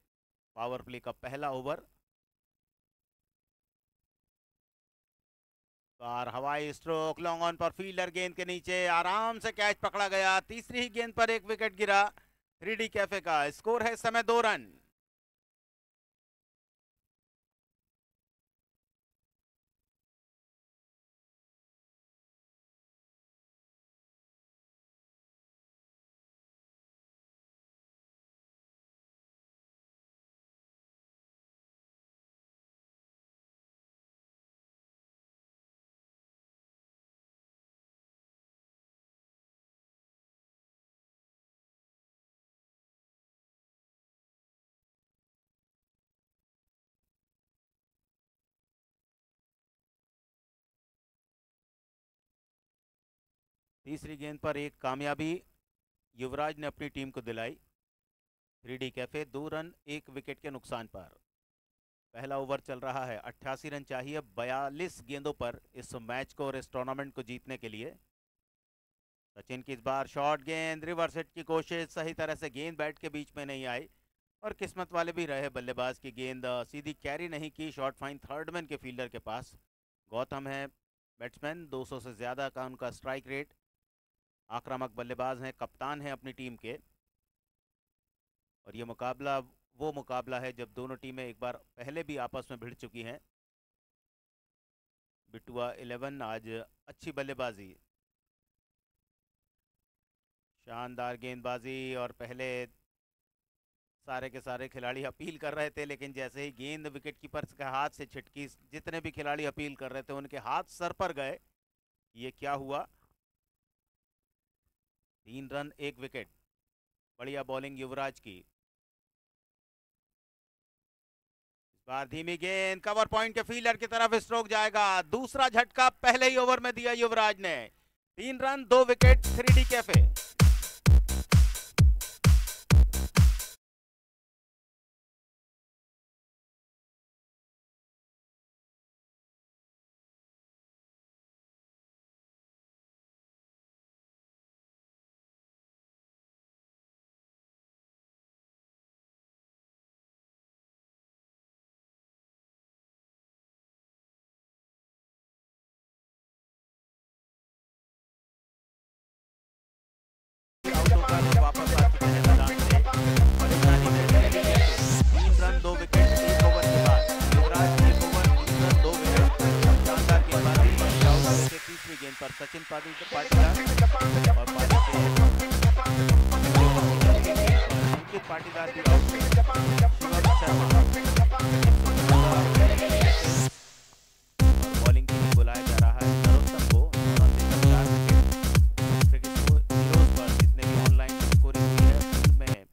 Power play का पहला ओवर। और हवाई स्ट्रोक, लॉन्ग ऑन पर फील्डर गेंद के नीचे आराम से कैच पकड़ा गया। तीसरी ही गेंद पर 1 विकेट गिरा 3D कैफे का। स्कोर है इस समय 2 रन। तीसरी गेंद पर एक कामयाबी युवराज ने अपनी टीम को दिलाई। 3D कैफे 2 रन 1 विकेट के नुकसान पर। पहला ओवर चल रहा है, 88 रन चाहिए 42 गेंदों पर इस मैच को और इस टूर्नामेंट को जीतने के लिए। सचिन की इस बार शॉर्ट गेंद, रिवर्स हिट की कोशिश, सही तरह से गेंद बैट के बीच में नहीं आई और किस्मत वाले भी रहे बल्लेबाज की गेंद सीधी कैरी नहीं की। शॉर्ट फाइन थर्ड मैन के फील्डर के पास। गौतम है बैट्समैन, 200 से ज़्यादा का उनका स्ट्राइक रेट। आक्रामक बल्लेबाज हैं, कप्तान हैं अपनी टीम के। और ये मुकाबला वो मुकाबला है जब दोनों टीमें एक बार पहले भी आपस में भिड़ चुकी हैं। बिटुआ 11 आज अच्छी बल्लेबाजी, शानदार गेंदबाजी। और पहले सारे के सारे खिलाड़ी अपील कर रहे थे, लेकिन जैसे ही गेंद विकेट कीपर के हाथ से छिटकी, जितने भी खिलाड़ी अपील कर रहे थे उनके हाथ सर पर गए। ये क्या हुआ? 3 रन 1 विकेट। बढ़िया बॉलिंग युवराज की। इस बार धीमी गेंद, कवर पॉइंट के फील्डर की तरफ स्ट्रोक जाएगा। दूसरा झटका पहले ही ओवर में दिया युवराज ने। 3 रन 2 विकेट 3D कैफे। वापस आ चुके हैं मैदान में। परेशानी में 3 रन 2 विकेट 1 ओवर के बाद। युवराज 1 ओवर 3 रन 2 विकेट। शानदार गेंदबाजी। तीसरी गेंद पर सचिन पाटीदार और पाटीदार भी आउट थे। शिवम शर्मा बॉलिंग के लिए बुलाया जा रहा है नरोत्तम को और अंतिम 4 विकेट क्रिकेट हीरोज पर जितने भी ऑनलाइन स्कोरिंग हुई है उनमें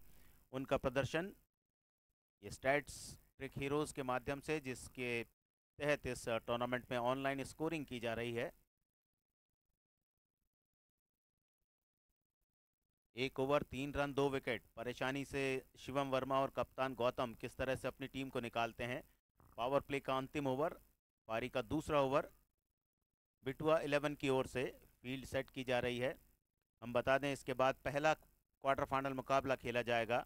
उनका प्रदर्शन ये स्टैट्स ट्रिक हीरोज के माध्यम से जिसके तहत इस टूर्नामेंट में ऑनलाइन स्कोरिंग की जा रही है। 1 ओवर 3 रन 2 विकेट परेशानी से शिवम वर्मा और कप्तान गौतम किस तरह से अपनी टीम को निकालते हैं। पावर प्ले का अंतिम ओवर, पारी का दूसरा ओवर बिटुआ 11 की ओर से फील्ड सेट की जा रही है। हम बता दें इसके बाद पहला क्वार्टर फाइनल मुकाबला खेला जाएगा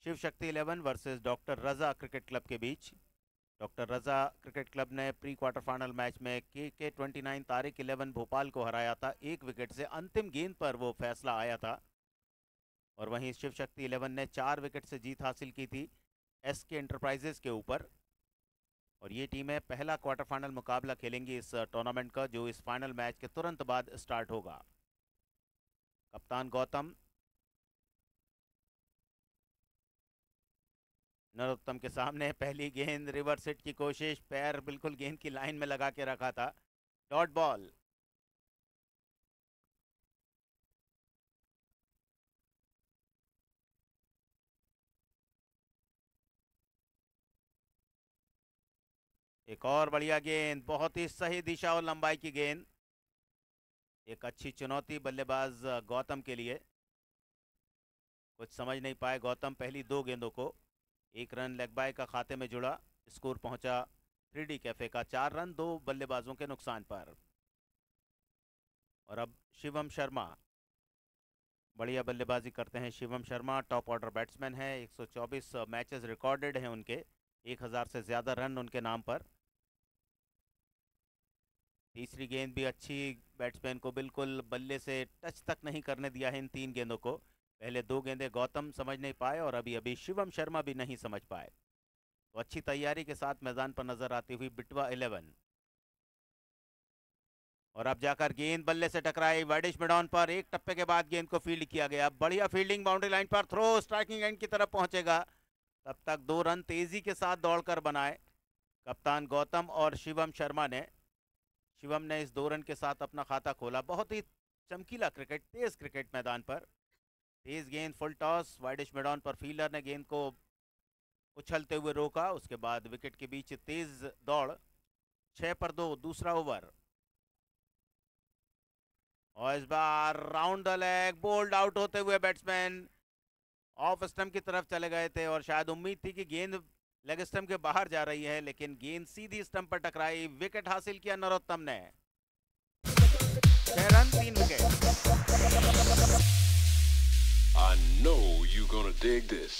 शिव शक्ति 11 वर्सेस डॉक्टर रजा क्रिकेट क्लब के बीच। डॉक्टर रजा क्रिकेट क्लब ने प्री क्वार्टर फाइनल मैच में के 29 तारिक 11 भोपाल को हराया था 1 विकेट से। अंतिम गेंद पर वो फैसला आया था और वहीं शिव शक्ति 11 ने 4 विकेट से जीत हासिल की थी एसके एंटरप्राइजेस के ऊपर। और ये टीमें पहला क्वार्टर फाइनल मुकाबला खेलेंगी इस टूर्नामेंट का जो इस फाइनल मैच के तुरंत बाद स्टार्ट होगा। कप्तान गौतम नरोत्तम के सामने पहली गेंद रिवर्स हिट की कोशिश, पैर बिल्कुल गेंद की लाइन में लगा के रखा था, डॉट बॉल। एक और बढ़िया गेंद, बहुत ही सही दिशा और लंबाई की गेंद, एक अच्छी चुनौती बल्लेबाज गौतम के लिए। कुछ समझ नहीं पाए गौतम पहली 2 गेंदों को। 1 रन लेग बाय का खाते में जुड़ा, स्कोर पहुंचा 3D कैफे का 4 रन 2 बल्लेबाजों के नुकसान पर। और अब शिवम शर्मा बढ़िया बल्लेबाजी करते हैं। Shivam Sharma top order batsman है, 124 मैचेस रिकॉर्डेड हैं उनके, 1000 से ज़्यादा रन उनके नाम पर। तीसरी गेंद भी अच्छी, बैट्समैन को बिल्कुल बल्ले से टच तक नहीं करने दिया है इन 3 गेंदों को। पहले 2 गेंदें गौतम समझ नहीं पाए और अभी शिवम शर्मा भी नहीं समझ पाए। तो अच्छी तैयारी के साथ मैदान पर नजर आती हुई बिटवा 11। और अब जाकर गेंद बल्ले से टकराई वाइडिश मिडॉन पर, एक टप्पे के बाद गेंद को फील्ड किया गया। बढ़िया फील्डिंग, बाउंड्री लाइन पर थ्रो, स्ट्राइकिंग एंड की तरफ पहुंचेगा। तब तक 2 रन तेजी के साथ दौड़कर बनाए कप्तान गौतम और शिवम शर्मा ने। शिवम ने इस 2 रन के साथ अपना खाता खोला। बहुत ही चमकीला क्रिकेट, तेज क्रिकेट मैदान पर। तेज गेंद, फुल टॉस, वाइडिश मिडॉन पर फील्डर ने गेंद को उछलते हुए रोका। उसके बाद विकेट के बीच तेज दौड़, 6 पर 2 दूसरा ओवर। और इस बार round the leg, bowled out होते हुए बैट्समैन ऑफ स्टंप की तरफ चले गए थे और शायद उम्मीद थी कि गेंद लेग स्टंप के बाहर जा रही है, लेकिन गेंद सीधी स्टंप पर टकराई। विकेट हासिल किया नरोत्तम ने, 6 run 3 wicket. I know you're gonna dig this.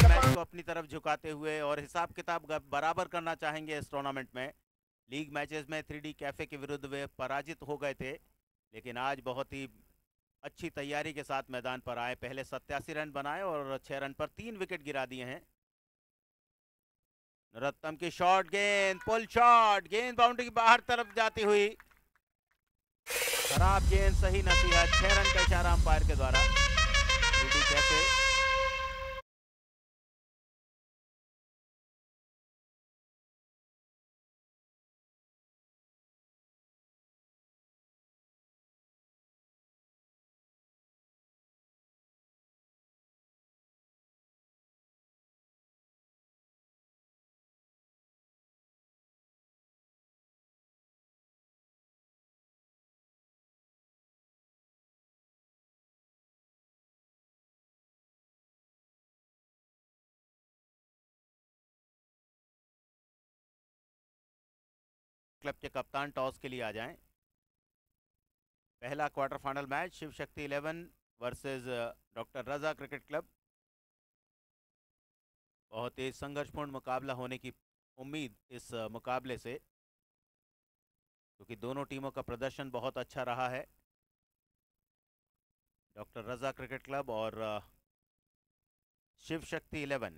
Match को अपनी तरफ झुकाते हुए और हिसाब किताब बराबर करना चाहेंगे इस टूर्नामेंट में। लीग मैचेस में 3D कैफे के विरुद्ध वे पराजित हो गए थे, लेकिन आज बहुत ही अच्छी तैयारी के साथ मैदान पर आए। पहले 87 रन बनाए और 6 रन पर 3 विकेट गिरा दिए हैं। नरोत्तम की शॉट गेंद, पुल शॉट, गेंद बाउंड्री की बाहर तरफ जाती हुई, खराब गेंद, सही नसीहत, 6 रन का इशारा अंपायर के द्वारा। 3D कैफे क्लब के कप्तान टॉस के लिए आ जाएं। पहला quarter final match Shiv Shakti 11 versus doctor रजा क्रिकेट क्लब। बहुत ही संघर्षपूर्ण मुकाबला होने की उम्मीद इस मुकाबले से, क्योंकि दोनों टीमों का प्रदर्शन बहुत अच्छा रहा है। डॉक्टर रजा क्रिकेट क्लब और शिव शक्ति 11।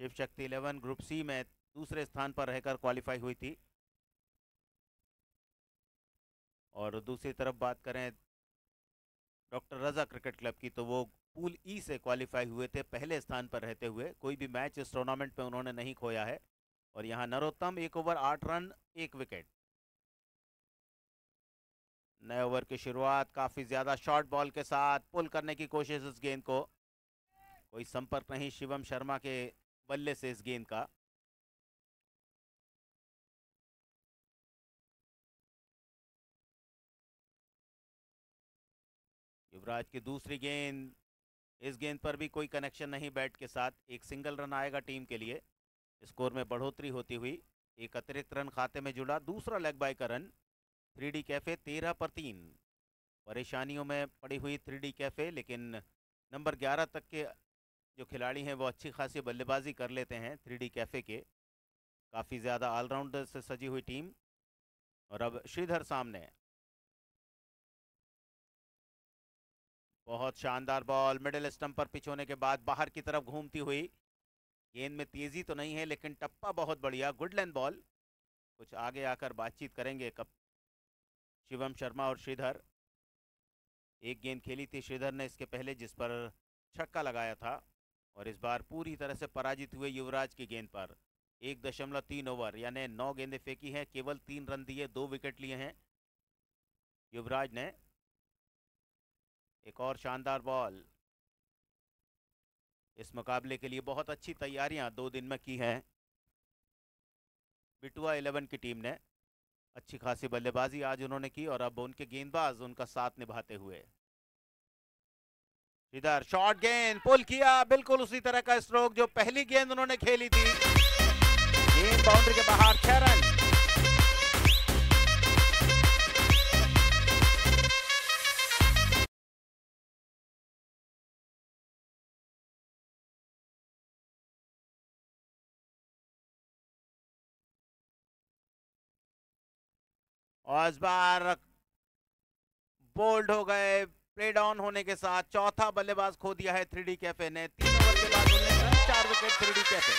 शिव शक्ति 11 ग्रुप सी में दूसरे स्थान पर रहकर क्वालिफाई हुई थी। और दूसरी तरफ बात करें डॉक्टर रजा क्रिकेट क्लब की, तो वो पूल ई से क्वालिफाई हुए थे पहले स्थान पर रहते हुए। कोई भी मैच इस टूर्नामेंट में उन्होंने नहीं खोया है। और यहाँ नरोत्तम 1 ओवर 8 रन 1 विकेट। नए ओवर की शुरुआत काफी ज्यादा शॉर्ट बॉल के साथ पुल करने की कोशिश इस गेंद को, कोई संपर्क नहीं शिवम शर्मा के बल्ले से इस गेंद का। युवराज की दूसरी गेंद, इस गेंद पर भी कोई कनेक्शन नहीं बैट के साथ। एक सिंगल रन आएगा टीम के लिए। स्कोर में बढ़ोतरी होती हुई एक अतिरिक्त रन खाते में जुड़ा। दूसरा लेग बाय का रन 3D कैफे 13 पर 3। परेशानियों में पड़ी हुई 3D कैफे, लेकिन नंबर 11 तक के जो खिलाड़ी हैं वो अच्छी खासी बल्लेबाजी कर लेते हैं 3D कैफे के। काफ़ी ज़्यादा ऑलराउंडर से सजी हुई टीम। और अब श्रीधर सामने, बहुत शानदार बॉल मिडिल स्टंप पर पिच होने के बाद बाहर की तरफ घूमती हुई। गेंद में तेजी तो नहीं है, लेकिन टप्पा बहुत बढ़िया, गुड लेंथ बॉल। कुछ आगे आकर बातचीत करेंगे कब शिवम शर्मा और श्रीधर। एक गेंद खेली थी श्रीधर ने इसके पहले, जिस पर छक्का लगाया था। और इस बार पूरी तरह से पराजित हुए युवराज की गेंद पर। 1.3 ओवर यानी 9 गेंदें फेंकी हैं, केवल 3 रन दिए, 2 विकेट लिए हैं युवराज ने। एक और शानदार बॉल। इस मुकाबले के लिए बहुत अच्छी तैयारियां 2 दिन में की हैं बिटुआ 11 की टीम ने। अच्छी खासी बल्लेबाजी आज उन्होंने की, और अब उनके गेंदबाज उनका साथ निभाते हुए। इधर शॉर्ट गेंद पुल किया, बिल्कुल उसी तरह का स्ट्रोक जो पहली गेंद उन्होंने खेली थी। गेंद बाउंड्री के बाहर, 6 रन। और इस बार बोल्ड हो गए, प्ले डाउन होने के साथ चौथा बल्लेबाज खो दिया है 3D कैफे ने। 3 ओवर के बाद 19 रन 4 विकेट 3D कैफे।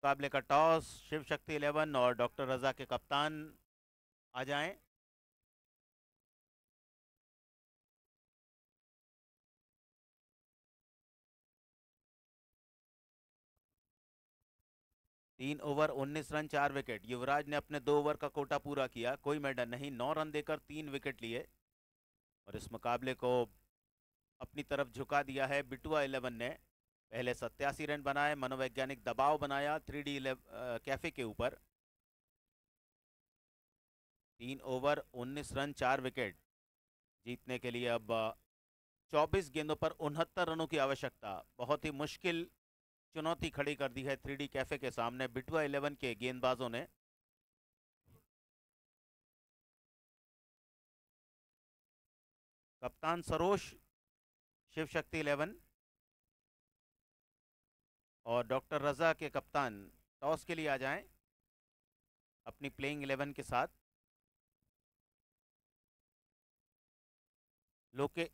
मुकाबले का टॉस शिव शक्ति 11 और डॉक्टर रजा के कप्तान आ जाएं। तीन ओवर 19 रन 4 विकेट। युवराज ने अपने 2 ओवर का कोटा पूरा किया, कोई मेडल नहीं, 9 रन देकर 3 विकेट लिए। और इस मुकाबले को अपनी तरफ झुका दिया है बिटुआ 11 ने। पहले 87 रन बनाए, मनोवैज्ञानिक दबाव बनाया 3D कैफे के ऊपर। 3 ओवर 19 रन 4 विकेट जीतने के लिए अब 24 गेंदों पर 69 रनों की आवश्यकता। बहुत ही मुश्किल चुनौती खड़ी कर दी है 3D कैफे के सामने बिटुआ 11 के गेंदबाजों ने। कप्तान सरोश शिव शक्ति 11 और डॉक्टर रजा के कप्तान टॉस के लिए आ जाएं अपनी प्लेइंग 11 के साथ। लोके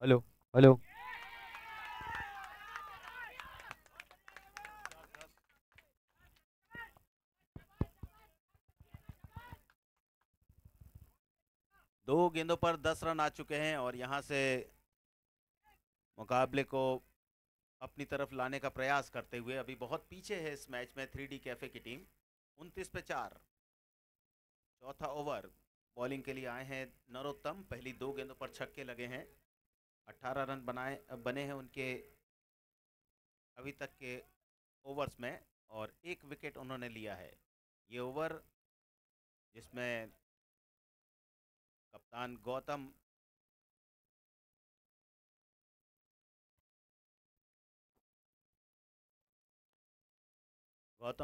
हेलो हेलो। 2 गेंदों पर 10 रन आ चुके हैं और यहाँ से मुकाबले को अपनी तरफ लाने का प्रयास करते हुए अभी बहुत पीछे है इस मैच में 3D कैफे की टीम। 29 पे 4। चौथा ओवर बॉलिंग के लिए आए हैं नरोत्तम। पहली 2 गेंदों पर छक्के लगे हैं। 18 रन बने हैं उनके अभी तक के ओवर्स में और 1 विकेट उन्होंने लिया है। ये ओवर जिसमें कप्तान गौतम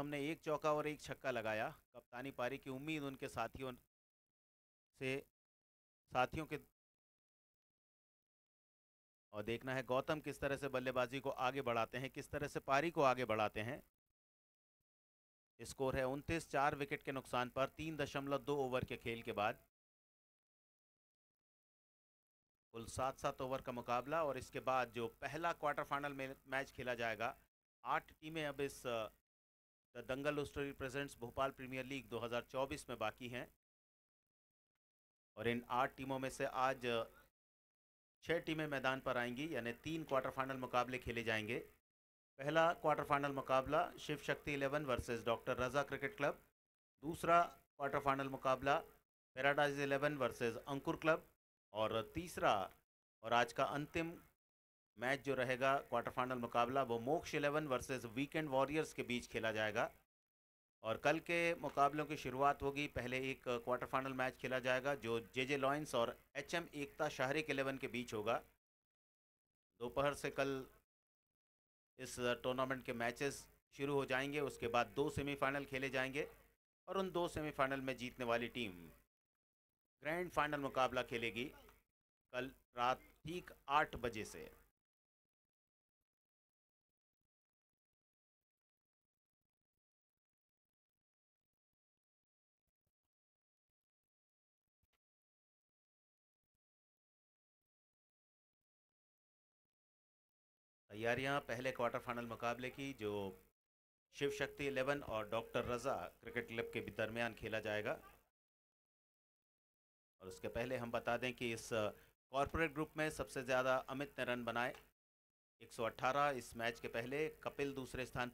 ने 1 चौका और 1 छक्का लगाया। कप्तानी पारी की उम्मीद उनके साथियों के और देखना है गौतम किस तरह से बल्लेबाजी को आगे बढ़ाते हैं, किस तरह से पारी को आगे बढ़ाते हैं। स्कोर है 29, 4 विकेट के नुकसान पर 3.2 ओवर के खेल के बाद। कुल 7-7 ओवर का मुकाबला और इसके बाद जो पहला क्वार्टर फाइनल में मैच खेला जाएगा। 8 टीमें अब इस the Dangal story presents Bhopal premier league 2024 में बाकी हैं और इन 8 टीमों में से आज 6 टीमें मैदान पर आएंगी, यानी 3 क्वार्टर फाइनल मुकाबले खेले जाएंगे। पहला क्वार्टर फाइनल मुकाबला शिव शक्ति 11 वर्सेस डॉक्टर रजा क्रिकेट क्लब। दूसरा क्वार्टर फाइनल मुकाबला पैराडाइज 11 वर्सेस अंकुर क्लब। और तीसरा और आज का अंतिम मैच जो रहेगा क्वार्टर फाइनल मुकाबला वो मोक्ष 11 वर्सेस वीकेंड वॉरियर्स के बीच खेला जाएगा। और कल के मुकाबलों की शुरुआत होगी। पहले एक क्वार्टर फाइनल मैच खेला जाएगा जो जे लॉयंस और HM एकता शाहरिक 11 के बीच होगा। दोपहर से कल इस टूर्नामेंट के मैचेस शुरू हो जाएंगे। उसके बाद 2 सेमीफाइनल खेले जाएंगे और उन 2 सेमीफाइनल में जीतने वाली टीम ग्रैंड फाइनल मुकाबला खेलेगी कल रात ठीक 8 बजे से। तैयारियां पहले क्वार्टर फाइनल मुकाबले की जो शिव शक्ति 11 और डॉक्टर रज़ा क्रिकेट क्लब के दरमियान खेला जाएगा। और उसके पहले हम बता दें कि इस कॉर्पोरेट ग्रुप में सबसे ज़्यादा अमित ने रन बनाए 118। इस मैच के पहले कपिल दूसरे स्थान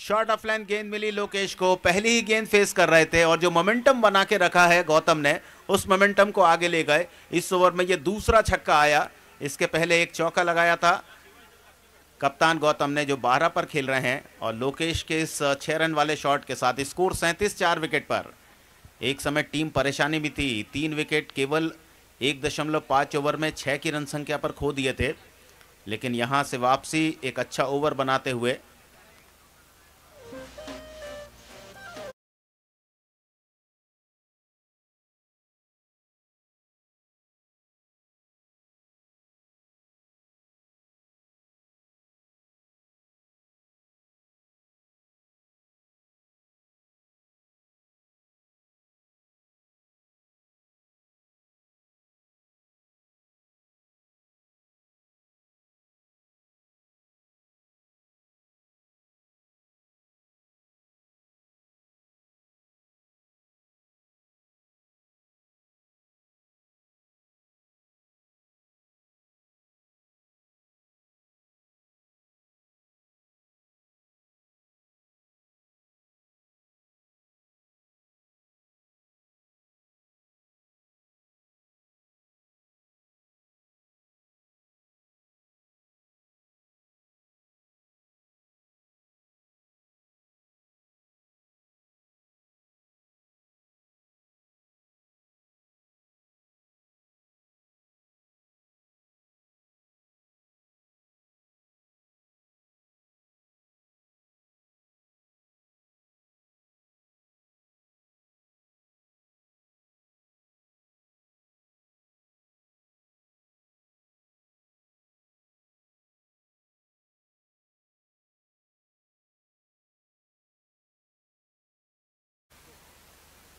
शॉर्ट ऑफ लाइन गेंद मिली लोकेश को। पहली ही गेंद फेस कर रहे थे और जो मोमेंटम बना के रखा है गौतम ने, उस मोमेंटम को आगे ले गए। इस ओवर में ये दूसरा छक्का आया, इसके पहले एक चौका लगाया था कप्तान गौतम ने, जो 12 पर खेल रहे हैं। और लोकेश के इस 6 रन वाले शॉट के साथ स्कोर 37, 4 विकेट पर। एक समय टीम परेशानी भी थी, 3 विकेट केवल 1.5 ओवर में 6 की रन संख्या पर खो दिए थे, लेकिन यहां से वापसी एक अच्छा ओवर बनाते हुए।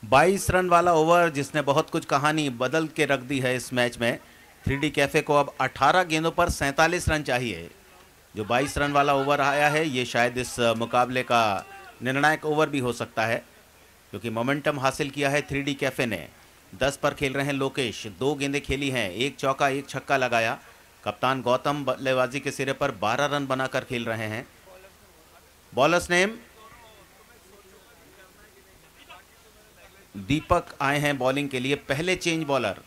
बाईस रन वाला ओवर जिसने बहुत कुछ कहानी बदल के रख दी है इस मैच में। 3D कैफे को अब 18 गेंदों पर 47 रन चाहिए। जो 22 रन वाला ओवर आया है, ये शायद इस मुकाबले का निर्णायक ओवर भी हो सकता है, क्योंकि मोमेंटम हासिल किया है 3D कैफे ने। 10 पर खेल रहे हैं लोकेश, 2 गेंदें खेली हैं, एक चौका एक छक्का लगाया। कप्तान गौतम बल्लेबाजी के सिरे पर 12 रन बनाकर खेल रहे हैं। बॉलर्स नेम दीपक आए हैं बॉलिंग के लिए, पहले चेंज बॉलर।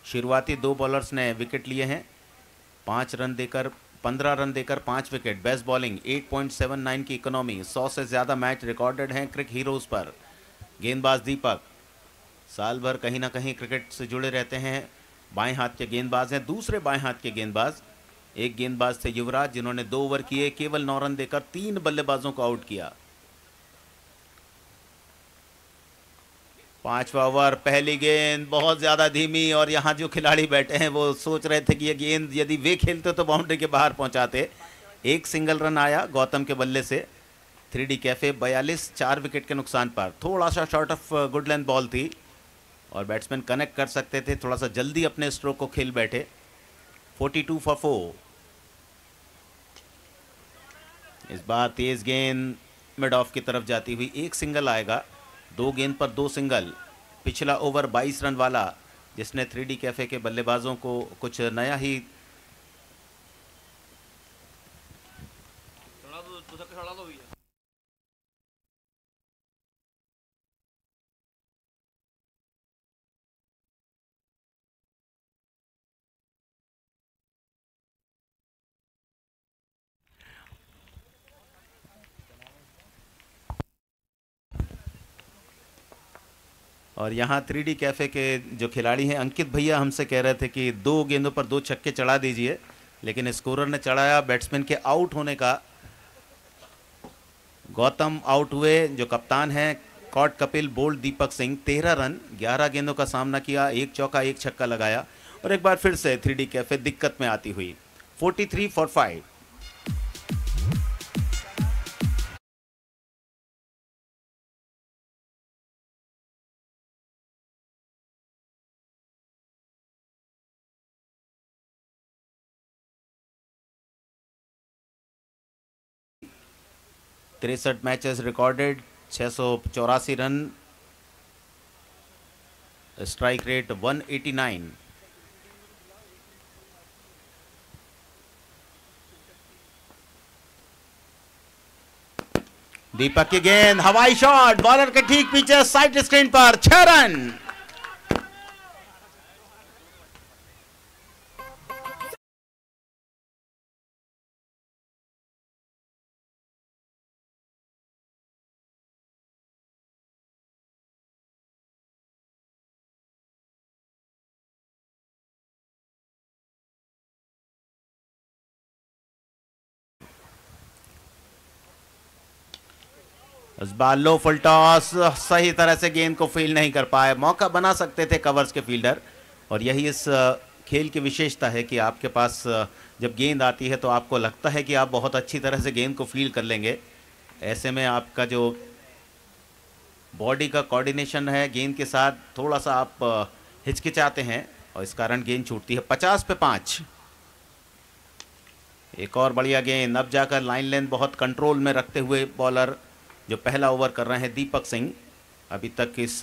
शुरुआती 2 बॉलर्स ने विकेट लिए हैं, 15 रन देकर 5 विकेट। बेस्ट बॉलिंग, 8.79 की इकोनॉमी, 100 से ज़्यादा मैच रिकॉर्डेड हैं क्रिक हीरोज़ पर। गेंदबाज दीपक साल भर कहीं ना कहीं क्रिकेट से जुड़े रहते हैं, बाएं हाथ के गेंदबाज हैं। दूसरे बाएं हाथ के गेंदबाज, एक गेंदबाज थे युवराज, जिन्होंने 2 ओवर किए, केवल 9 रन देकर 3 बल्लेबाजों को आउट किया। 5वां ओवर, पहली गेंद बहुत ज़्यादा धीमी, और यहाँ जो खिलाड़ी बैठे हैं वो सोच रहे थे कि ये गेंद यदि वे खेलते तो बाउंड्री के बाहर पहुँचाते। एक सिंगल रन आया गौतम के बल्ले से। 3D कैफे 42, 4 विकेट के नुकसान पर। थोड़ा सा short of good length ball थी और बैट्समैन कनेक्ट कर सकते थे, थोड़ा सा जल्दी अपने स्ट्रोक को खेल बैठे। 42 for 4। इस बार तेज गेंद मिड ऑफ की तरफ जाती हुई, एक सिंगल आएगा। 2 गेंद पर 2 सिंगल। पिछला ओवर 22 रन वाला, जिसने 3D कैफे के बल्लेबाजों को कुछ नया ही और यहाँ 3D कैफे के जो खिलाड़ी हैं, अंकित भैया हमसे कह रहे थे कि 2 गेंदों पर 2 छक्के चढ़ा दीजिए, लेकिन स्कोरर ने चढ़ाया। बैट्समैन के आउट होने का, गौतम आउट हुए। जो कप्तान हैं cot Kapil, bold Deepak Singh, 13 run 11 गेंदों का सामना किया, एक चौका एक छक्का लगाया। और एक बार फिर से 3D कैफे दिक्कत में आती हुई। 43 for 5। तिरसठ matches recorded, 684 run, strike rate 189। दीपक की गेंद, हवाई शॉट, बॉलर के ठीक पीछे साइड स्क्रीन पर, 6 रन। इस बार लो फुल टॉस, सही तरह से गेंद को फील्ड नहीं कर पाए। मौका बना सकते थे कवर्स के फील्डर, और यही इस खेल की विशेषता है कि आपके पास जब गेंद आती है तो आपको लगता है कि आप बहुत अच्छी तरह से गेंद को फील्ड कर लेंगे। ऐसे में आपका जो बॉडी का कोऑर्डिनेशन है गेंद के साथ, थोड़ा सा आप हिचकिचाते हैं और इस कारण गेंद छूटती है। 50 पे 5। एक और बढ़िया गेंद, अब जाकर लाइन लेंथ बहुत कंट्रोल में रखते हुए बॉलर जो पहला ओवर कर रहे हैं दीपक सिंह। अभी तक इस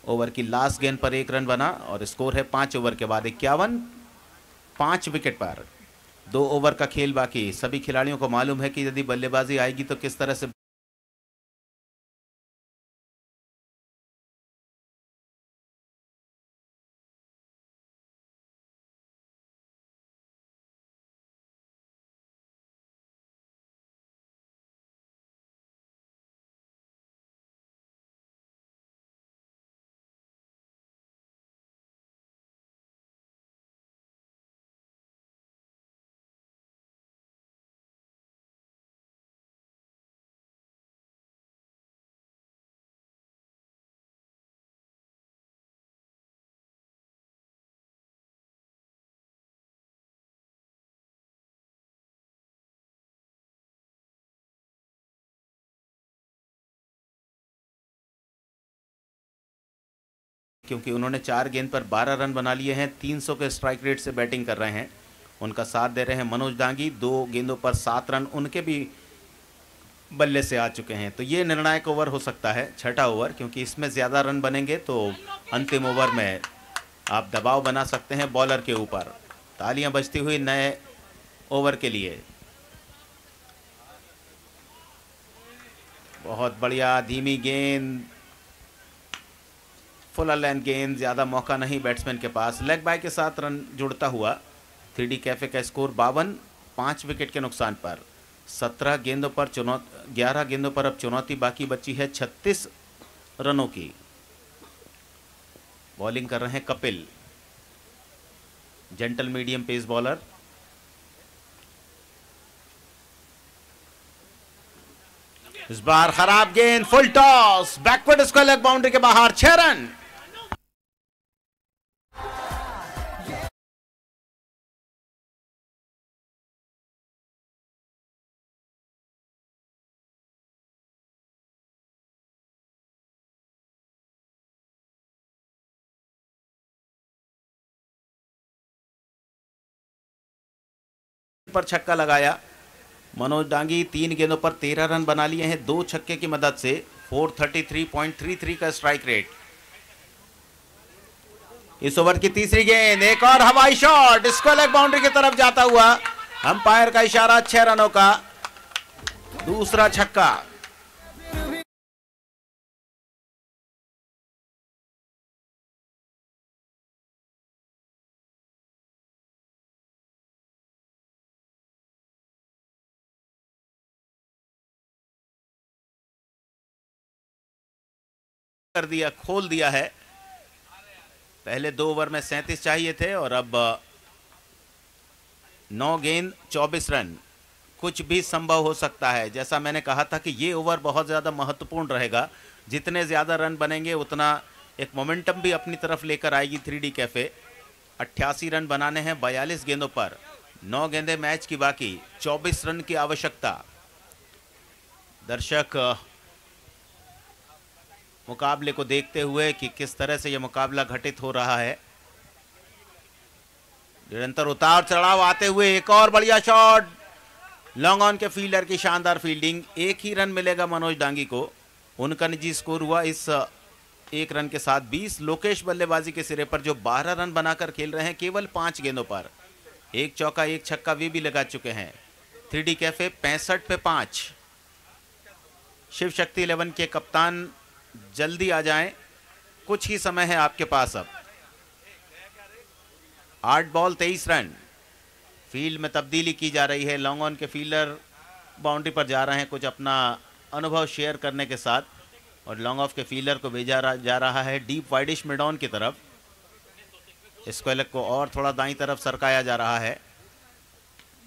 ओवर की लास्ट गेंद पर 1 रन बना और स्कोर है 5 ओवर के बाद 51, 5 विकेट पर। 2 ओवर का खेल बाकी। सभी खिलाड़ियों को मालूम है कि यदि बल्लेबाजी आएगी तो किस तरह से क्योंकि उन्होंने 4 गेंद पर 12 रन बना लिए हैं, 300 के स्ट्राइक रेट से बैटिंग कर रहे हैं। उनका साथ दे रहे हैं मनोज डांगी, 2 गेंदों पर 7 रन उनके भी बल्ले से आ चुके हैं। तो ये निर्णायक ओवर हो सकता है, छठा ओवर, क्योंकि इसमें ज़्यादा रन बनेंगे तो अंतिम ओवर में आप दबाव बना सकते हैं बॉलर के ऊपर। तालियां बजती हुई नए ओवर के लिए। बहुत बढ़िया धीमी गेंद, फुल लेंथ गेंद, ज़्यादा मौका नहीं बैट्समैन के पास। लेग बाय के साथ रन जुड़ता हुआ 3D कैफे का स्कोर 52, 5 विकेट के नुकसान पर। 11 गेंदों पर अब चुनौती बाकी बची है 36 रनों की। बॉलिंग कर रहे हैं Kapil, gentle medium pace bowler. इस बार खराब गेंद, full toss, backward square leg boundary के बाहर, 6 रन। पर छक्का लगाया मनोज डांगी, 3 गेंदों पर 13 रन बना लिए हैं 2 छक्के की मदद से। 433.33 का स्ट्राइक रेट। इस ओवर की तीसरी गेंद, एक और हवाई शॉट, स्क्वायर लेग बाउंड्री की तरफ जाता हुआ, अंपायर का इशारा, 6 रनों का दूसरा छक्का। कर दिया, खोल दिया है। पहले 2 ओवर में 37 चाहिए थे और अब 9 गेंद 24 रन। कुछ भी संभव हो सकता है। जैसा मैंने कहा था कि ये ओवर बहुत ज़्यादा महत्वपूर्ण रहेगा। जितने ज़्यादा रन बनेंगे उतना एक मोमेंटम भी अपनी तरफ लेकर आएगी 3D कैफे। 88 रन बनाने हैं 42 गेंदों पर। 9 गेंदें मैच की बाकी, 24 रन की आवश्यकता। दर्शक मुकाबले को देखते हुए कि किस तरह से यह मुकाबला घटित हो रहा है, निरंतर उतार चढ़ाव आते हुए, एक और बढ़िया शॉट, लॉन्ग ऑन के फील्डर की शानदार फील्डिंग। 1 ही रन मिलेगा मनोज डांगी को। उनका निजी स्कोर हुआ इस 1 रन के साथ 20। लोकेश बल्लेबाजी के सिरे पर जो 12 रन बनाकर खेल रहे हैं केवल 5 गेंदों पर। 1 चौका 1 छक्का वे भी लगा चुके हैं। 3D कैफे 65 पे 5। शिव शक्ति 11 के कप्तान जल्दी आ जाएं, कुछ ही समय है आपके पास अब। 8 बॉल 23 रन। फील्ड में तब्दीली की जा रही है, लॉन्ग ऑन के फील्डर बाउंड्री पर जा रहे हैं कुछ अपना अनुभव शेयर करने के साथ, और लॉन्ग ऑफ के फील्डर को भेजा जा रहा है डीप वाइडिश मिड ऑन की तरफ। स्क्वेलेक को और थोड़ा दाईं तरफ सरकाया जा रहा है,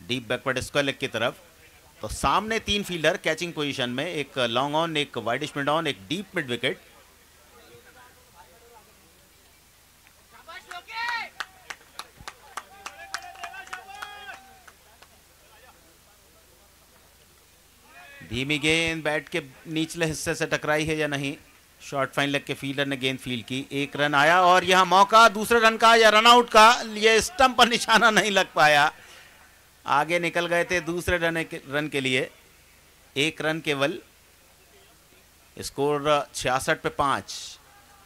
डीप बैकवर्ड स्क्वेलेक की तरफ। तो सामने 3 फील्डर कैचिंग पोजीशन में, एक लॉन्ग ऑन, एक वाइडिश मिड ऑन, एक डीप मिड विकेट। धीमी गेंद बैट के निचले हिस्से से टकराई है या नहीं। शॉर्ट फाइन लेग के फील्डर ने गेंद फील्ड की, 1 रन आया और यहां मौका दूसरे रन का या रनआउट का। ये स्टंप पर निशाना नहीं लग पाया, आगे निकल गए थे दूसरे रन के लिए। 1 रन केवल। स्कोर 66 पे 5।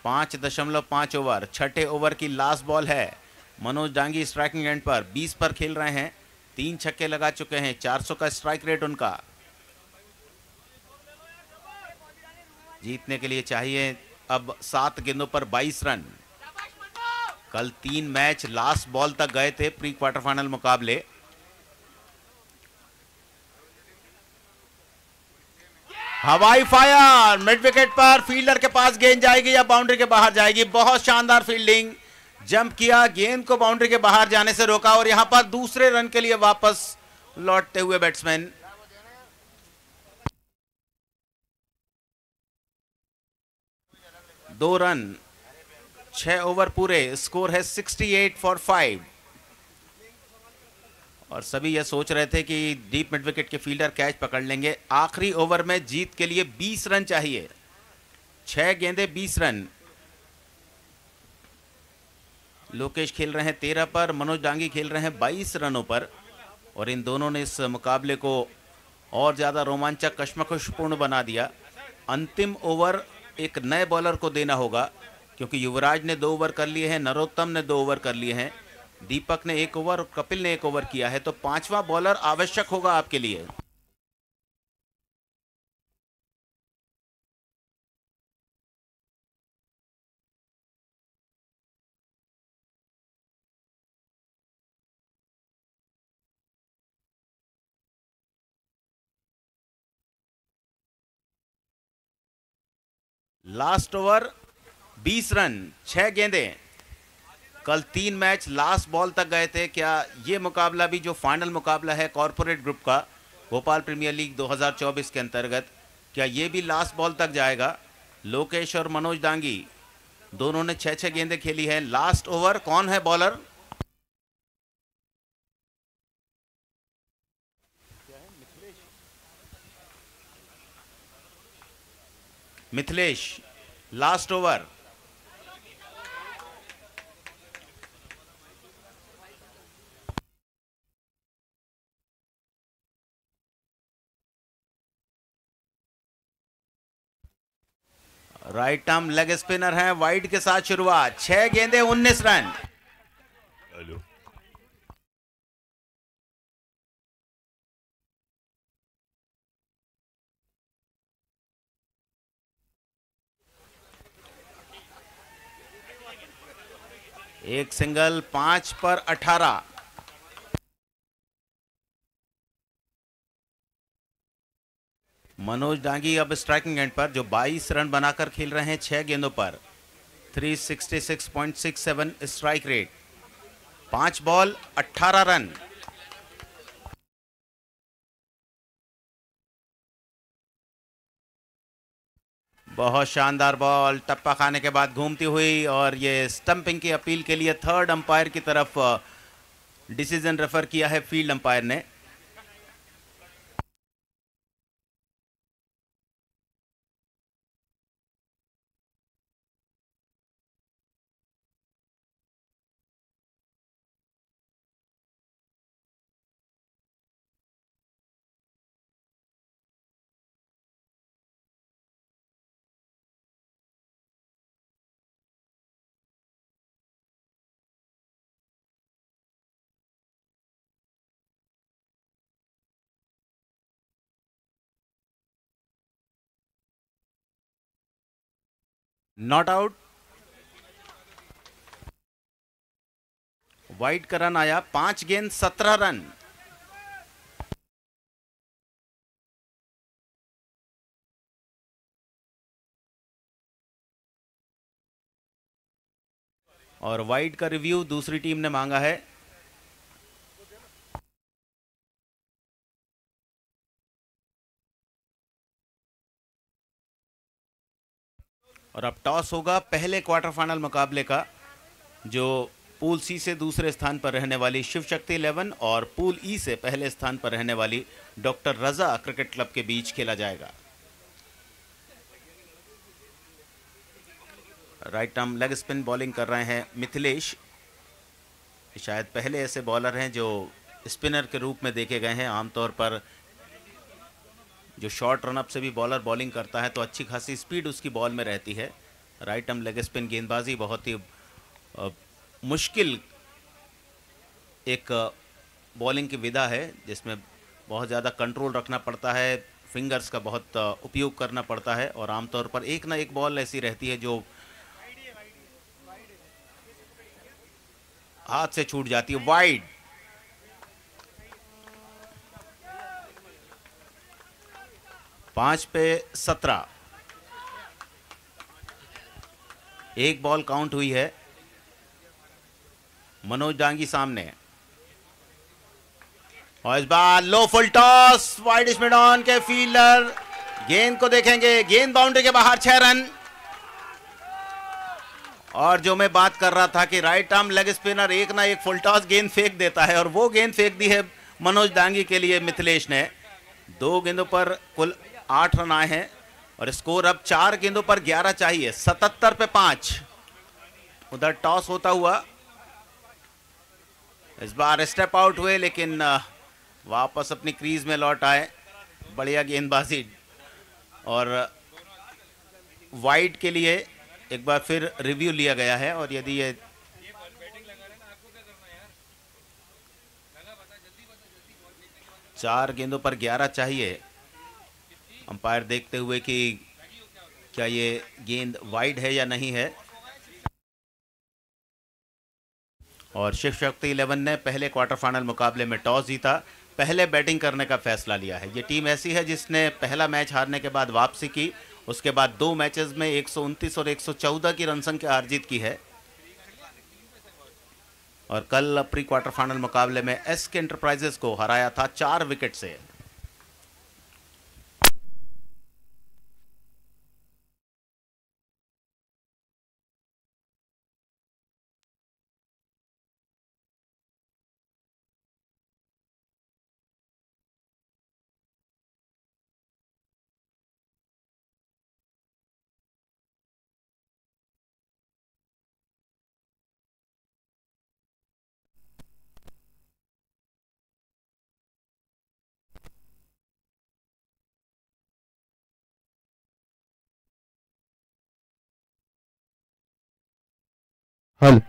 5.5 ओवर, छठे ओवर की लास्ट बॉल है। मनोज डांगी स्ट्राइकिंग एंड पर 20 पर खेल रहे हैं, 3 छक्के लगा चुके हैं, 400 का स्ट्राइक रेट उनका। जीतने के लिए चाहिए अब 7 गेंदों पर 22 रन। कल 3 मैच लास्ट बॉल तक गए थे प्री क्वार्टर फाइनल मुकाबले। हवाई फायर मिड विकेट पर, फील्डर के पास गेंद जाएगी या बाउंड्री के बाहर जाएगी। बहुत शानदार फील्डिंग, जंप किया, गेंद को बाउंड्री के बाहर जाने से रोका और यहां पर दूसरे रन के लिए वापस लौटते हुए बैट्समैन। 2 रन, 6 ओवर पूरे, स्कोर है 68 फॉर 5। और सभी यह सोच रहे थे कि डीप मिड विकेट के फील्डर कैच पकड़ लेंगे। आखिरी ओवर में जीत के लिए 20 रन चाहिए, 6 गेंदे 20 रन। लोकेश खेल रहे हैं 13 पर, मनोज डांगी खेल रहे हैं 22 रनों पर, और इन दोनों ने इस मुकाबले को और ज़्यादा रोमांचक, कश्मकशपूर्ण बना दिया। अंतिम ओवर एक नए बॉलर को देना होगा, क्योंकि युवराज ने 2 ओवर कर लिए हैं, नरोत्तम ने 2 ओवर कर लिए हैं, दीपक ने 1 ओवर और कपिल ने 1 ओवर किया है, तो 5वां बॉलर आवश्यक होगा आपके लिए। लास्ट ओवर 20 रन, 6 गेंदे। कल 3 मैच लास्ट बॉल तक गए थे। क्या ये मुकाबला भी जो फाइनल मुकाबला है कॉर्पोरेट ग्रुप का भोपाल प्रीमियर लीग 2024 के अंतर्गत, क्या ये भी लास्ट बॉल तक जाएगा? लोकेश और मनोज डांगी दोनों ने 6-6 गेंदें खेली है। लास्ट ओवर कौन है bowler? Mithilesh, last over. Right arm leg spinner है, वाइड के साथ शुरुआत, 6 गेंदे 19 रन। हेलो। एक सिंगल, 5 पर 18। मनोज डांगी अब स्ट्राइकिंग एंड पर, जो 22 रन बनाकर खेल रहे हैं 6 गेंदों पर, 366.67 स्ट्राइक रेट, 5 बॉल 18 रन। बहुत शानदार बॉल, टप्पा खाने के बाद घूमती हुई, और ये स्टंपिंग की अपील के लिए थर्ड अंपायर की तरफ डिसीजन रेफर किया है फील्ड अंपायर ने। Not out. वाइड का रन आया, 5 गेंद 17 रन। और वाइड का रिव्यू दूसरी टीम ने मांगा है। और अब टॉस होगा पहले क्वार्टर फाइनल मुकाबले का, जो पूल सी से दूसरे स्थान पर रहने वाली शिव शक्ति 11 और पूल ई से पहले स्थान पर रहने वाली डॉक्टर रजा क्रिकेट क्लब के बीच खेला जाएगा। Right arm leg spin bowling कर रहे हैं मिथिलेश। शायद पहले ऐसे बॉलर हैं जो स्पिनर के रूप में देखे गए हैं। आमतौर पर जो शॉर्ट रन अप से भी बॉलर बॉलिंग करता है तो अच्छी खासी स्पीड उसकी बॉल में रहती है। राइट आर्म लेग स्पिन गेंदबाजी बहुत ही मुश्किल एक बॉलिंग की विधा है, जिसमें बहुत ज़्यादा कंट्रोल रखना पड़ता है, फिंगर्स का बहुत उपयोग करना पड़ता है और आमतौर पर एक ना एक बॉल ऐसी रहती है जो हाथ से छूट जाती है। वाइड, पांच पे 17, एक बॉल काउंट हुई है। मनोज डांगी सामने और इस बार लो फुल टॉस, वाइड स्मिड ऑन के फील्डर गेंद को देखेंगे, गेंद बाउंड्री के बाहर, 6 रन। और जो मैं बात कर रहा था कि राइट आर्म लेग स्पिनर एक ना एक फुल टॉस गेंद फेंक देता है, और वो गेंद फेंक दी है मनोज डांगी के लिए मिथिलेश ने। 2 गेंदों पर कुल 8 रन आए हैं और स्कोर अब 4 गेंदों पर 11 चाहिए। 77 पे 5। उधर टॉस होता हुआ इस बार स्टेप आउट हुए, लेकिन वापस अपनी क्रीज में लौट आए। बढ़िया गेंदबाजी। और वाइड के लिए एक बार फिर रिव्यू लिया गया है, और यदि ये चार गेंदों पर 11 चाहिए, अंपायर देखते हुए कि क्या ये गेंद वाइड है या नहीं है। और शिव शक्ति 11 ने पहले क्वार्टर फाइनल मुकाबले में टॉस जीता, पहले बैटिंग करने का फैसला लिया है। ये टीम ऐसी है जिसने पहला मैच हारने के बाद वापसी की, उसके बाद 2 मैचेस में 129 और 114 की रन संख्या अर्जित की है। और कल प्री क्वार्टर फाइनल मुकाबले में एसके एंटरप्राइजेस को हराया था 4 विकेट से। Hello,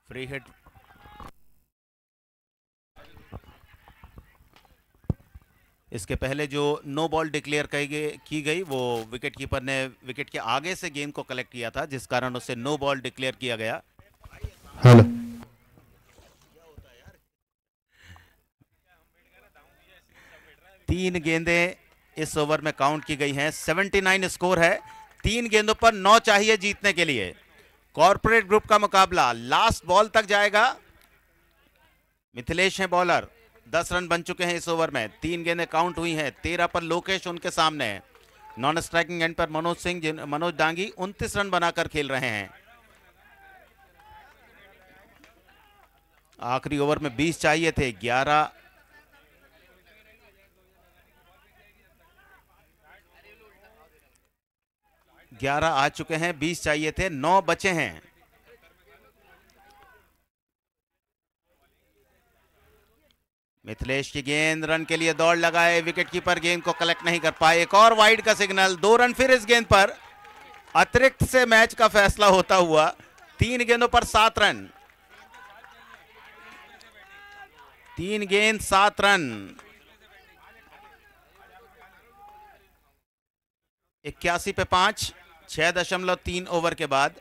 free hit. इसके पहले जो नो बॉल डिक्लेयर की गई वो विकेट कीपर ने विकेट के आगे से गेंद को कलेक्ट किया था, जिस कारण उसे नो बॉल डिक्लेयर किया गया। हेलो, 3 गेंदें इस ओवर में काउंट की गई हैं। 79 स्कोर है। 3 गेंदों पर 9 चाहिए जीतने के लिए। कॉर्पोरेट ग्रुप का मुकाबला लास्ट बॉल तक जाएगा। मिथिलेश है बॉलर, 10 रन बन चुके हैं इस ओवर में। 3 गेंदें काउंट हुई हैं। 13 पर लोकेश उनके सामने। नॉन स्ट्राइकिंग एंड पर मनोज डांगी 29 रन बनाकर खेल रहे हैं। आखिरी ओवर में 20 चाहिए थे। 11 आ चुके हैं, 20 चाहिए थे, 9 बचे हैं। मिथिलेश की गेंद, रन के लिए दौड़ लगाए, विकेट कीपर गेंद को कलेक्ट नहीं कर पाए। एक और वाइड का सिग्नल, 2 रन फिर इस गेंद पर। अतिरिक्त से मैच का फैसला होता हुआ 3 गेंदों पर 7 रन, 3 गेंद 7 रन। 81 पे 5, 6.3 ओवर के बाद।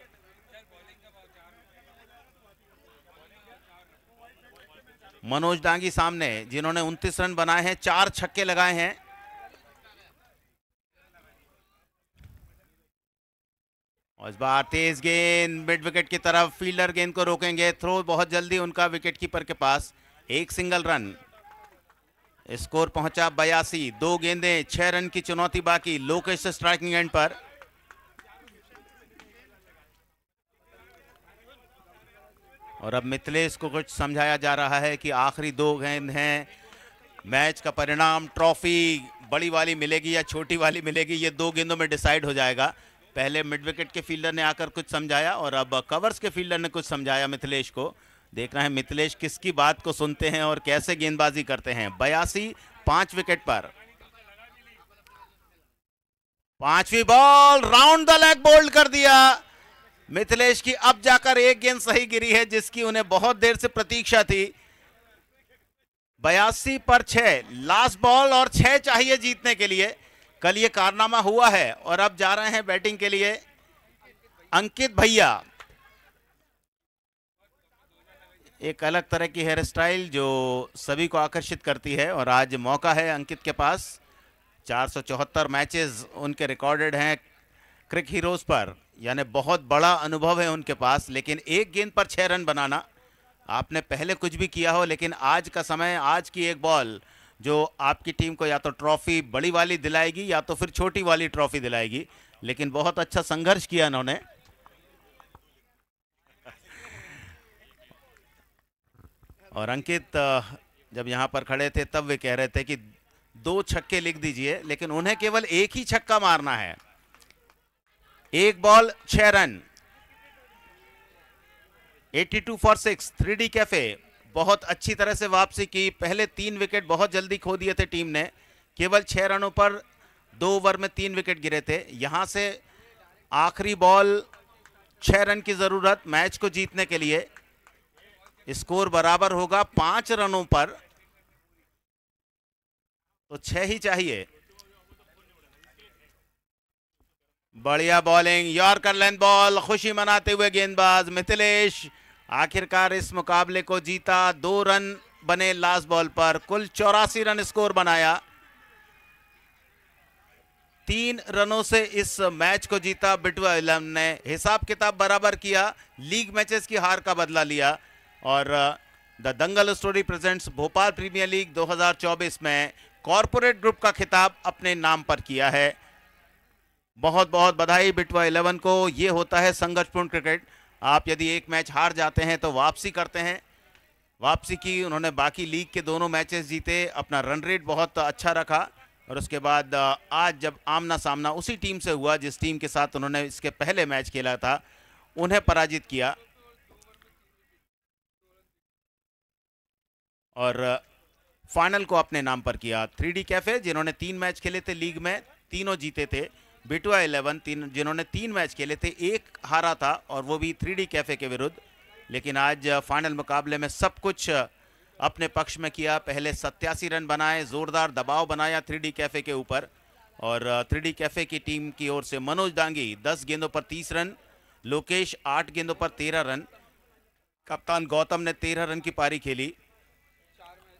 मनोज डांगी सामने, जिन्होंने 29 रन बनाए हैं, 4 छक्के लगाए हैं। और इस बार तेज गेंद मिड विकेट की तरफ, फील्डर गेंद को रोकेंगे, थ्रो बहुत जल्दी उनका विकेट कीपर के पास, 1 सिंगल रन। स्कोर पहुंचा 82, 2 गेंदें, 6 रन की चुनौती बाकी। लोकेश स्ट्राइकिंग एंड पर। और अब मिथिलेश को कुछ समझाया जा रहा है कि आखिरी 2 गेंद हैं, मैच का परिणाम, ट्रॉफी बड़ी वाली मिलेगी या छोटी वाली मिलेगी, ये 2 गेंदों में डिसाइड हो जाएगा। पहले मिड विकेट के फील्डर ने आकर कुछ समझाया और अब कवर्स के फील्डर ने कुछ समझाया मिथिलेश को। देखना है मिथिलेश किसकी बात को सुनते हैं और कैसे गेंदबाजी करते हैं। 82, 5 विकेट पर। 5वीं ball, round the leg bowled कर दिया मिथिलेश की। अब जाकर 1 गेंद सही गिरी है, जिसकी उन्हें बहुत देर से प्रतीक्षा थी। 82 पर 6, लास्ट बॉल और 6 चाहिए जीतने के लिए। कल ये कारनामा हुआ है और अब जा रहे हैं बैटिंग के लिए अंकित भैया। एक अलग तरह की हेयर स्टाइल जो सभी को आकर्षित करती है और आज मौका है अंकित के पास। 474 मैचेस उनके रिकॉर्डेड हैं क्रिक हीरोज पर, यानी बहुत बड़ा अनुभव है उनके पास। लेकिन 1 गेंद पर 6 रन बनाना, आपने पहले कुछ भी किया हो, लेकिन आज का समय, आज की एक बॉल जो आपकी टीम को या तो ट्रॉफी बड़ी वाली दिलाएगी या तो फिर छोटी वाली ट्रॉफी दिलाएगी। लेकिन बहुत अच्छा संघर्ष किया इन्होंने। और अंकित जब यहां पर खड़े थे तब वे कह रहे थे कि 2 छक्के लिख दीजिए, लेकिन उन्हें केवल 1 ही छक्का मारना है। 1 ball 6 run. 82 for 6। 3D cafe बहुत अच्छी तरह से वापसी की। पहले 3 विकेट बहुत जल्दी खो दिए थे टीम ने, केवल 6 रनों पर 2 ओवर में 3 विकेट गिरे थे। यहां से आखिरी बॉल, 6 रन की जरूरत मैच को जीतने के लिए। स्कोर बराबर होगा 5 रनों पर, तो 6 ही चाहिए। बढ़िया बॉलिंग, यॉर्कर लेंथ बॉल, खुशी मनाते हुए गेंदबाज मिथिलेश आखिरकार इस मुकाबले को जीता। 2 रन बने लास्ट बॉल पर, कुल 84 रन स्कोर बनाया। 3 रनों से इस मैच को जीता बिटवा 11 ने। हिसाब किताब बराबर किया, लीग मैचेस की हार का बदला लिया और the Dangal story presents Bhopal premier league 2024 में कॉर्पोरेट ग्रुप का खिताब अपने नाम पर किया है। बहुत बहुत बधाई बिटवा 11 को। ये होता है संघर्षपूर्ण क्रिकेट। आप यदि एक मैच हार जाते हैं तो वापसी करते हैं। वापसी की उन्होंने, बाकी लीग के दोनों मैचेस जीते, अपना रन रेट बहुत अच्छा रखा और उसके बाद आज जब आमना सामना उसी टीम से हुआ जिस टीम के साथ उन्होंने इसके पहले मैच खेला था, उन्हें पराजित किया और फाइनल को अपने नाम पर किया। 3D कैफे जिन्होंने 3 मैच खेले थे लीग में, तीनों जीते थे। बिटवा 11 जिन्होंने 3 मैच खेले थे, 1 हारा था और वो भी 3D कैफे के विरुद्ध। लेकिन आज फाइनल मुकाबले में सब कुछ अपने पक्ष में किया। पहले 87 रन बनाए, जोरदार दबाव बनाया 3D कैफे के ऊपर और 3D कैफे की टीम की ओर से मनोज डांगी 10 गेंदों पर 30 रन, लोकेश 8 गेंदों पर 13 रन, कप्तान गौतम ने 13 रन की पारी खेली।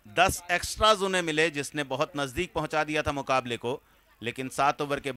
10 एक्स्ट्राज उन्हें मिले जिसने बहुत नजदीक पहुंचा दिया था मुकाबले को, लेकिन 7 ओवर के